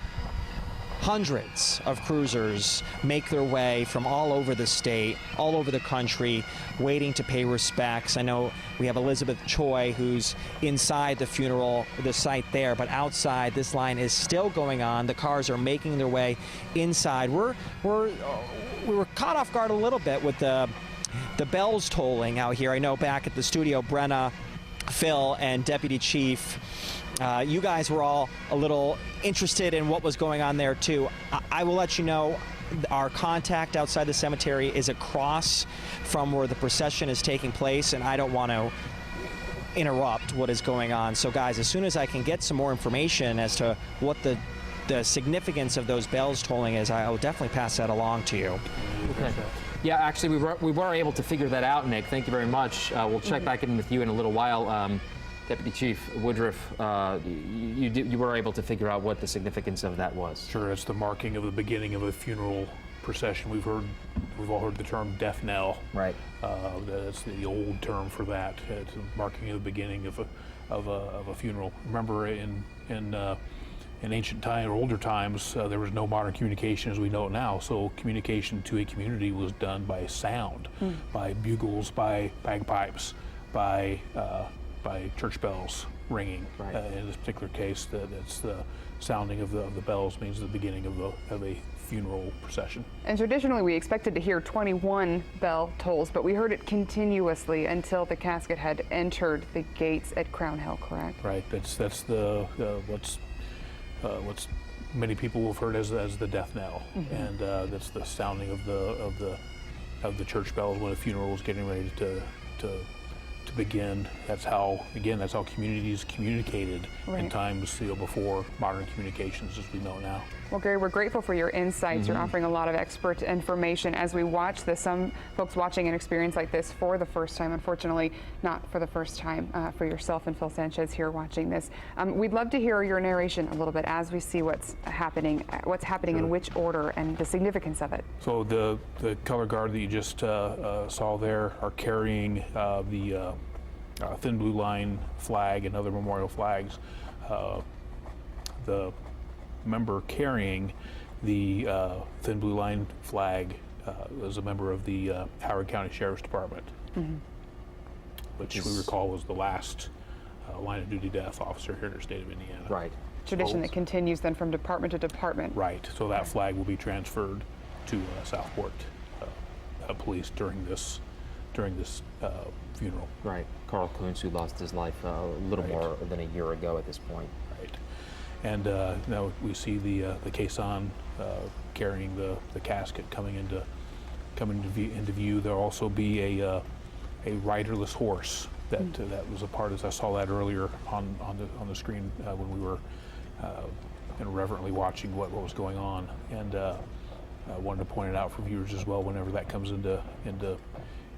hundreds of cruisers make their way from all over the state, all over the country, waiting to pay respects. I know we have Elizabeth Choi, who's inside the funeral, the site there, but outside, this line is still going on. The cars are making their way inside. We were caught off guard a little bit with the bells tolling out here. I know back at the studio, Brenna, Phil, and Deputy Chief, you guys were all a little interested in what was going on there too. I will let you know our contact outside the cemetery is across from where the procession is taking place, and I don't want to interrupt what is going on. So guys, as soon as I can get some more information as to what the significance of those bells tolling is, I will definitely pass that along to you. Okay. Yeah, actually, we were able to figure that out, Nick. Thank you very much. We'll check back in with you in a little while. Deputy Chief Woodruff, you were able to figure out what the significance of that was. Sure, it's the marking of the beginning of a funeral procession. We've all heard the term death knell. Right. That's the old term for that. It's a marking of the beginning of a funeral. Remember, in ancient time or older times, there was no modern communication as we know it now. So communication to a community was done by sound, by bugles, by bagpipes, by church bells ringing. Right. In this particular case, it's the sounding of the bells means the beginning of a funeral procession. And traditionally, we expected to hear 21 bell tolls, but we heard it continuously until the casket had entered the gates at Crown Hill. Correct? Right. That's what's many people have heard as the death knell, and that's the sounding of the church bells when a funeral is getting ready to begin. That's how communities communicated in times before modern communications as we know now. Well, Gary, we're grateful for your insights. You're offering a lot of expert information as we watch this. Some folks watching an experience like this for the first time, unfortunately, not for the first time for yourself and Phil Sanchez here watching this. We'd love to hear your narration a little bit as we see what's happening in which order and the significance of it. So the color guard that you just saw there are carrying the Thin Blue Line flag and other memorial flags. The member carrying the Thin Blue Line flag is a member of the Howard County Sheriff's Department, which we recall was the last line of duty death officer here in the state of Indiana. Right. Tradition that continues then from department to department. Right. So that flag will be transferred to Southport Police during this funeral. Right. Carl Kuntz, who lost his life a little more than a year ago at this point. Right. And now we see the Caisson carrying the casket coming into view. There'll also be a riderless horse that was a part, as I saw that earlier on the screen when we were reverently watching what was going on. And I wanted to point it out for viewers as well. Whenever that comes into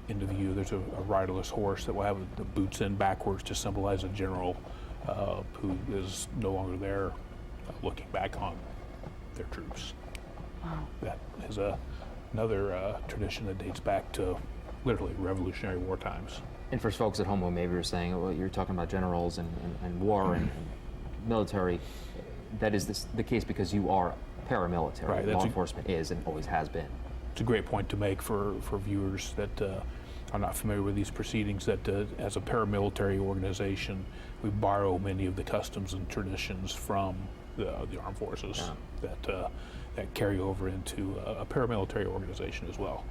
view, there's a riderless horse that will have the boots in backwards to symbolize a general who is no longer there, looking back on their troops. Wow. That is another tradition that dates back to literally Revolutionary War times. And for folks at home who maybe are saying, well, you're talking about generals and war and military, that is the case because you are paramilitary. Right, law enforcement is and always has been. It's a great point to make for viewers that are not familiar with these proceedings, that as a paramilitary organization, we borrow many of the customs and traditions from the armed forces that carry over into a paramilitary organization as well.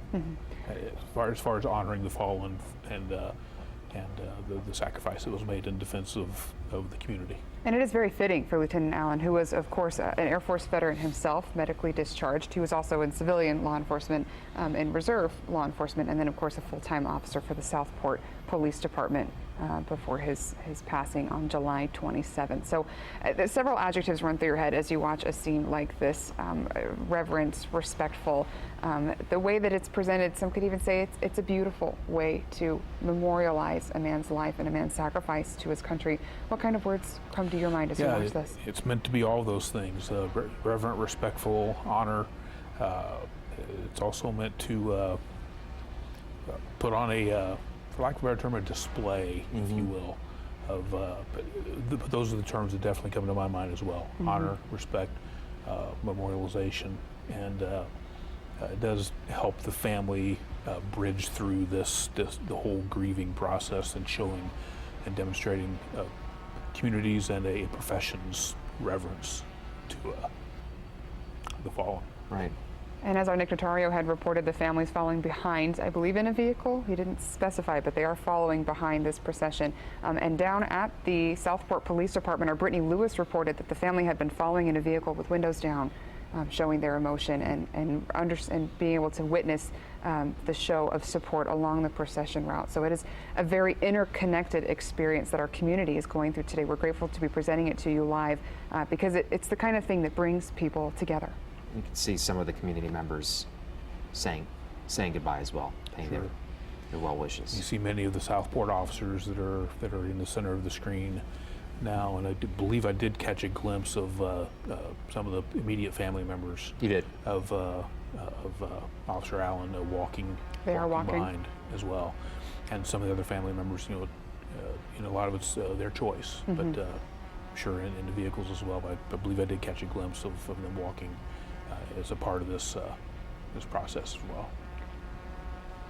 As far as honoring the fallen and the sacrifice that was made in defense of the community. And it is very fitting for Lieutenant Allan, who was, of course, an Air Force veteran himself, medically discharged. He was also in civilian law enforcement, in reserve law enforcement, and then, of course, a full-time officer for the Southport Police Department before his passing on July 27th. So several adjectives run through your head as you watch a scene like this: reverent, respectful. The way that it's presented, some could even say it's a beautiful way to memorialize a man's life and a man's sacrifice to his country. What kind of words come to your mind as you watch this? It's meant to be all those things: reverent, respectful, honor. It's also meant to put on for lack of a better term, a display, if you will, of. But those are the terms that definitely come to my mind as well: honor, respect, memorialization, and it does help the family bridge through the whole grieving process and showing and demonstrating communities and a profession's reverence to the fallen. Right. And as our Nick Notario had reported, the family's following behind, I believe, in a vehicle. He didn't specify, but they are following behind this procession. And down at the Southport Police Department, our Brittany Lewis reported that the family had been following in a vehicle with windows down, showing their emotion and being able to witness the show of support along the procession route. So it is a very interconnected experience that our community is going through today. We're grateful to be presenting it to you live because it's the kind of thing that brings people together. You can see some of the community members saying goodbye as well, paying their well wishes. You see many of the Southport officers that are in the center of the screen now, and I believe I did catch a glimpse of some of the immediate family members. You did. Of Officer Allan walking behind as well, and some of the other family members. A lot of it's their choice, but sure in the vehicles as well. But I believe I did catch a glimpse of them walking as a part of this process as well.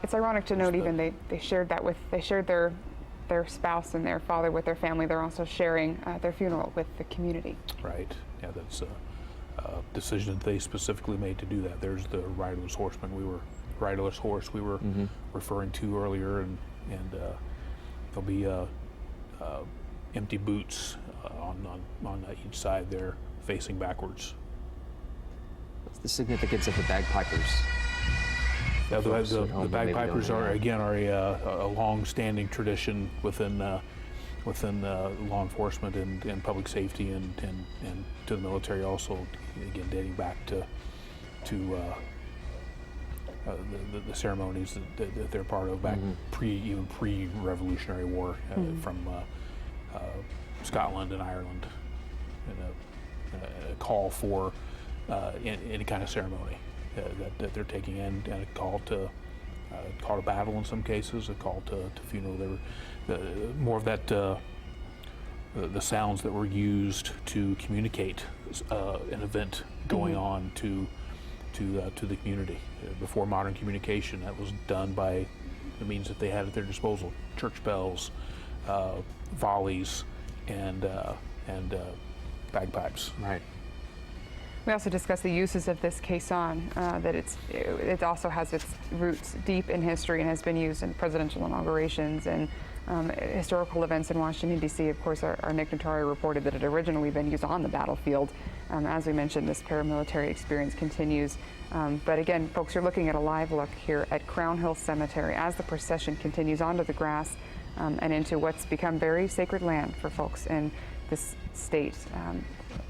It's ironic to note even they shared their spouse and their father with their family. They're also sharing their funeral with the community. Right. Yeah, that's a decision that they specifically made to do that. There's the riderless horse we were referring to earlier, and there'll be empty boots on each side there, facing backwards. What's the significance of the bagpipers Yeah, folks the at home that maybe don't bagpipers know are that. again a long-standing tradition within law enforcement and public safety and to the military also. Again, dating back to the ceremonies that they're part of back pre-Revolutionary War from Scotland and Ireland, and a call for any kind of ceremony that they're taking in, and a call to battle in some cases, a call to funeral. More of that the sounds that were used to communicate an event going on to the community. Before modern communication, that was done by the means that they had at their disposal: church bells, volleys, and bagpipes. Right. We also discussed the uses of this caisson, that it also has its roots deep in history and has been used in presidential inaugurations and historical events in Washington, D.C. Of course, our Nick Notari reported that it had originally been used on the battlefield. As we mentioned, this paramilitary experience continues. But again, folks, you're looking at a live look here at Crown Hill Cemetery as the procession continues onto the grass and into what's become very sacred land for folks in this state.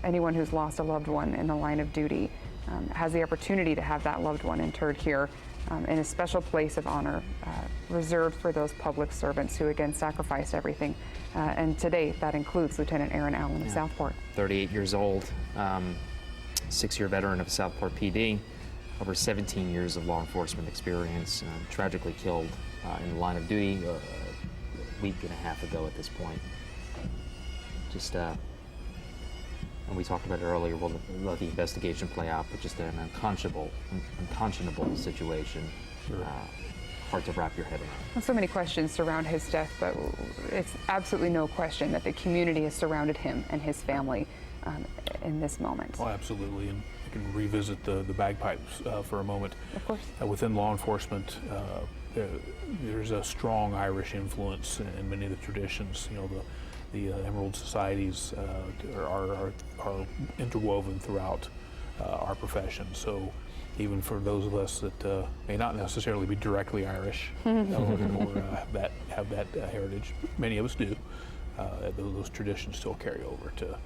Anyone who's lost a loved one in the line of duty has the opportunity to have that loved one interred here in a special place of honor reserved for those public servants who again sacrificed everything. And today that includes Lieutenant Aaron Allan of Southport. 38 years old, 6-year veteran of Southport PD, over 17 years of law enforcement experience, tragically killed in the line of duty a week and a half ago at this point. Just and we talked about it earlier, we'll let the investigation play out, but just an unconscionable situation. Sure. Hard to wrap your head around. Well, so many questions surround his death, but it's absolutely no question that the community has surrounded him and his family in this moment. Oh, absolutely, and I can revisit the bagpipes for a moment. Of course. Within law enforcement, there's a strong Irish influence in many of the traditions. You know, the Emerald Societies are interwoven throughout our profession. So even for those of us that may not necessarily be directly Irish or have that heritage, many of us do. Those traditions still carry over to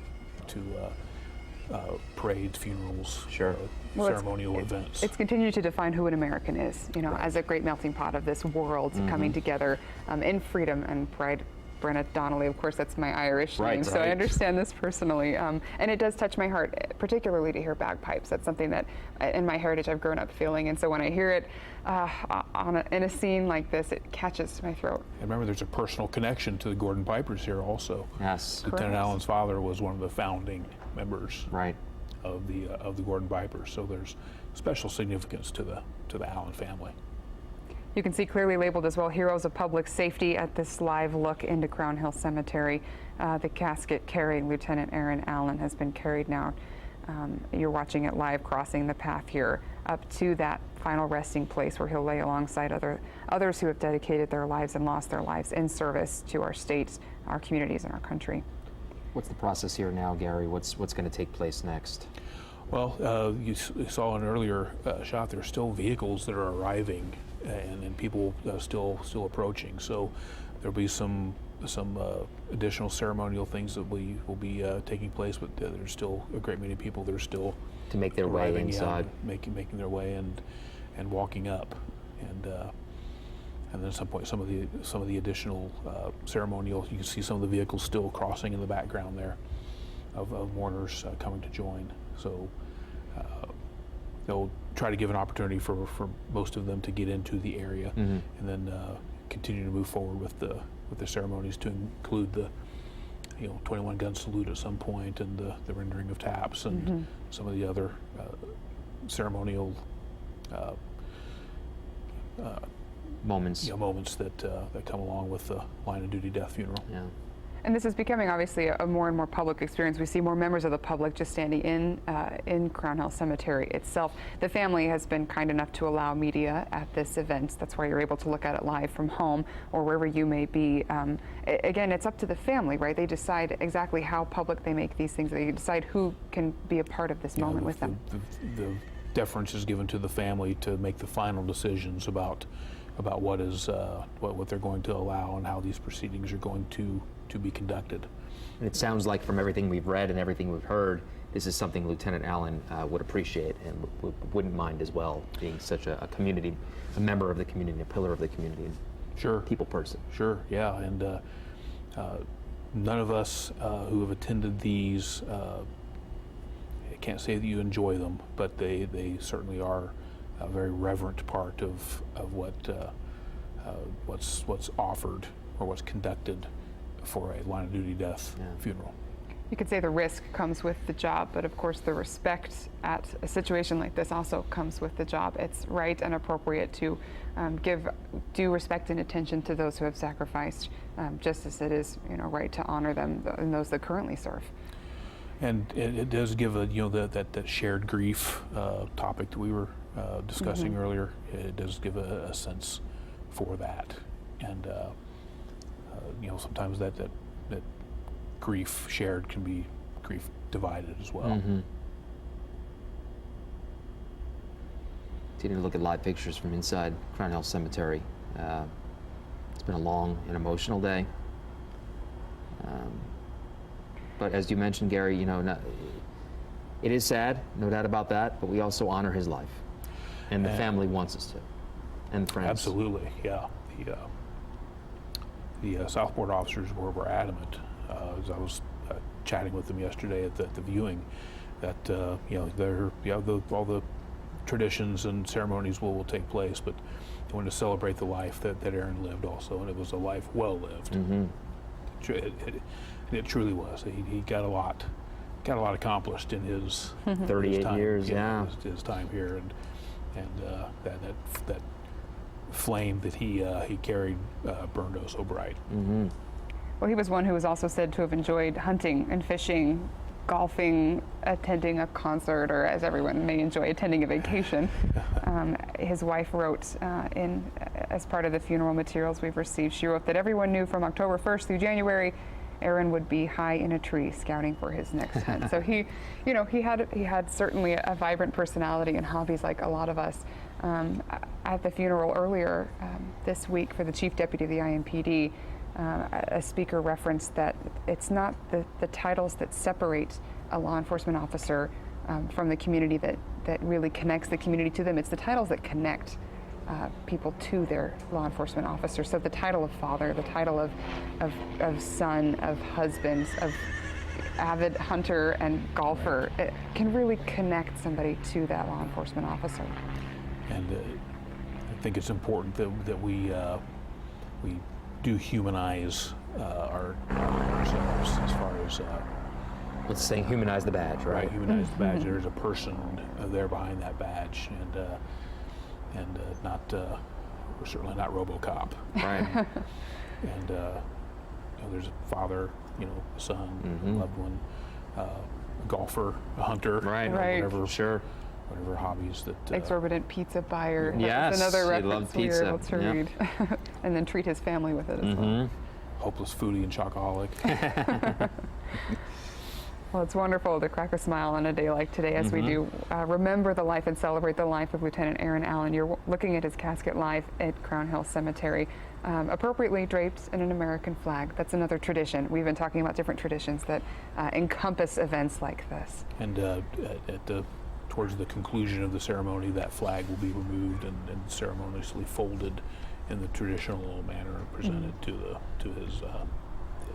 parades, funerals, Sure. ceremonial events. It's continued to define who an American is, you know, Right. as a great melting pot of this world coming together in freedom and pride. Brenna Donnelly, of course, that's my Irish name, so I understand this personally. And it does touch my heart, particularly to hear bagpipes. That's something that in my heritage I've grown up feeling, and so when I hear it in a scene like this, it catches my throat. And remember, there's a personal connection to the Gordon Pipers here also. Yes. Lieutenant Allan's father was one of the founding members Right. of the Gordon Pipers, so there's special significance to the Allan family. You can see clearly labeled as well, Heroes of Public Safety at this live look into Crown Hill Cemetery. The casket carrying Lieutenant Aaron Allan has been carried now. You're watching it live, crossing the path here up to that final resting place where he'll lay alongside others who have dedicated their lives and lost their lives in service to our states, our communities, and our country. What's the process here now, Gary? What's going to take place next? Well, you saw in an earlier shot, there's still vehicles that are arriving and people still approaching. So there'll be some additional ceremonial things that will be taking place, but there's still a great many people that are still To make their way arriving, inside. making their way and walking up, and then at some point some of the additional ceremonial. You can see some of the vehicles still crossing in the background there of mourners coming to join. So they'll try to give an opportunity for most of them to get into the area, and then continue to move forward with the ceremonies to include the 21 gun salute at some point, and the rendering of taps and some of the other ceremonial Moments. moments that come along with the line of duty death funeral. Yeah. And this is becoming obviously a more and more public experience. We see more members of the public just standing in Crown Hill Cemetery itself. The family has been kind enough to allow media at this event. That's why you're able to look at it live from home or wherever you may be. Again, it's up to the family, right? They decide exactly how public they make these things. They decide who can be a part of this moment with them. The deference is given to the family to make the final decisions about what they're going to allow and how these proceedings are going to be conducted. And it sounds like from everything we've read and everything we've heard, this is something Lieutenant Allan would appreciate and wouldn't mind as well, being such a member of the community, a pillar of the community, and Sure. people person. Sure, yeah, and none of us who have attended these, I can't say that you enjoy them, but they certainly are a very reverent part of what's offered or what's conducted for a line of duty death funeral. You could say the risk comes with the job, but of course the respect at a situation like this also comes with the job. It's right and appropriate to give due respect and attention to those who have sacrificed, just as it is, right to honor them and those that currently serve. And it does give that shared grief topic that we were discussing earlier. It does give a sense for that, and sometimes that grief shared can be grief divided as well. Taking a look at live pictures from inside Crown Hill Cemetery. It's been a long and emotional day. But as you mentioned, Gary, it is sad, no doubt about that, but we also honor his life. And the family wants us to, and friends. Absolutely, yeah. The Southport officers were adamant, as I was chatting with them yesterday at the viewing, that all the traditions and ceremonies will take place, but they wanted to celebrate the life that Aaron lived also, and it was a life well lived. It truly was. He got a lot accomplished in his 38 his time, years, his time here, and that flame that he carried burned oh so bright. Well, he was one who was also said to have enjoyed hunting and fishing, golfing, attending a concert, or as everyone may enjoy, attending a vacation. His wife wrote as part of the funeral materials we've received, she wrote that everyone knew from October 1st through January, Aaron would be high in a tree scouting for his next hunt. So he had certainly a vibrant personality and hobbies like a lot of us. At the funeral earlier this week for the chief deputy of the IMPD, a speaker referenced that it's not the titles that separate a law enforcement officer from the community that really connects the community to them. It's the titles that connect people to their law enforcement officer. So the title of father, the title of son, of husband, of avid hunter and golfer, it can really connect somebody to that law enforcement officer. And I think it's important that we do humanize ourselves as far as let's say humanize the badge, right? Humanize the badge. There's a person there behind that badge, and not we're certainly not RoboCop. Right. And there's a father, a son, a loved one, a golfer, a hunter, right? Whatever, sure. Whatever hobbies that. Exorbitant pizza buyer. Yes, That's another he reference loved we were pizza. able to read, and then treat his family with it as well. Hopeless foodie and chocoholic. Well, it's wonderful to crack a smile on a day like today as we do remember the life and celebrate the life of Lieutenant Aaron Allan. You're looking at his casket live at Crown Hill Cemetery, appropriately draped in an American flag. That's another tradition. We've been talking about different traditions that encompass events like this. And towards the conclusion of the ceremony, that flag will be removed and ceremoniously folded in the traditional manner and presented to his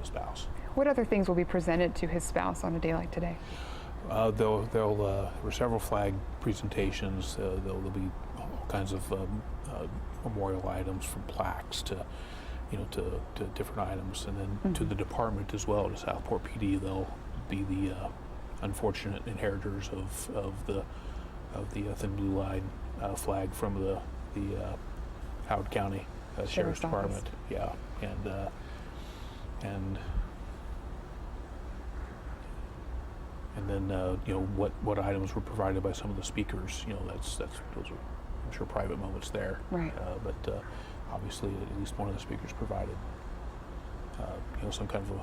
spouse. What other things will be presented to his spouse on a day like today? There were several flag presentations. There'll be all kinds of memorial items, from plaques to different items, and then to the department as well, to Southport PD. They'll be the unfortunate inheritors of the thin blue line flag from the Howard County Sheriff's Department. Yeah, and then what items were provided by some of the speakers. Those are, I'm sure, private moments there. Right. But obviously at least one of the speakers provided some kind of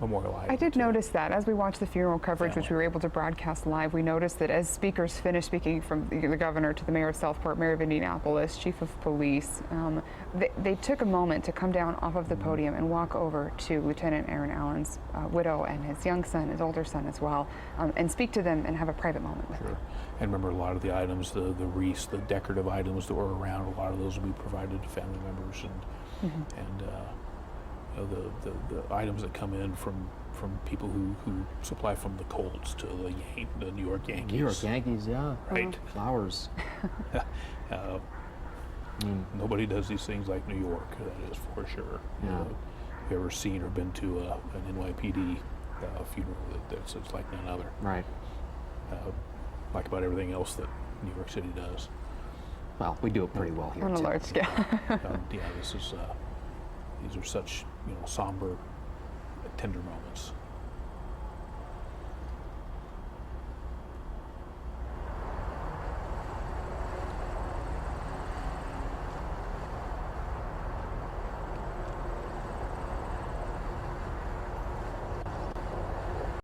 a memorialized. I did notice that as we watched the funeral coverage, which we family. were able to broadcast live, we noticed that as speakers finished speaking, from the governor to the mayor of Southport, mayor of Indianapolis, chief of police, they took a moment to come down off of the podium and walk over to Lieutenant Aaron Allan's widow and his young son, his older son as well, and speak to them and have a private moment with them. Sure. And remember, a lot of the items, the wreaths, the decorative items that were around, a lot of those will be provided to family members, and you know, the items that come in from people who supply from the Colts to the New York Yankees. New York Yankees, yeah. Right. Flowers. Nobody does these things like New York, that is for sure. Yeah. Have you ever seen or been to an NYPD funeral that's like none other? Right. Like about everything else that New York City does. Well, we do it pretty well here On a too. large scale. Yeah, this is these are such somber, tender moments.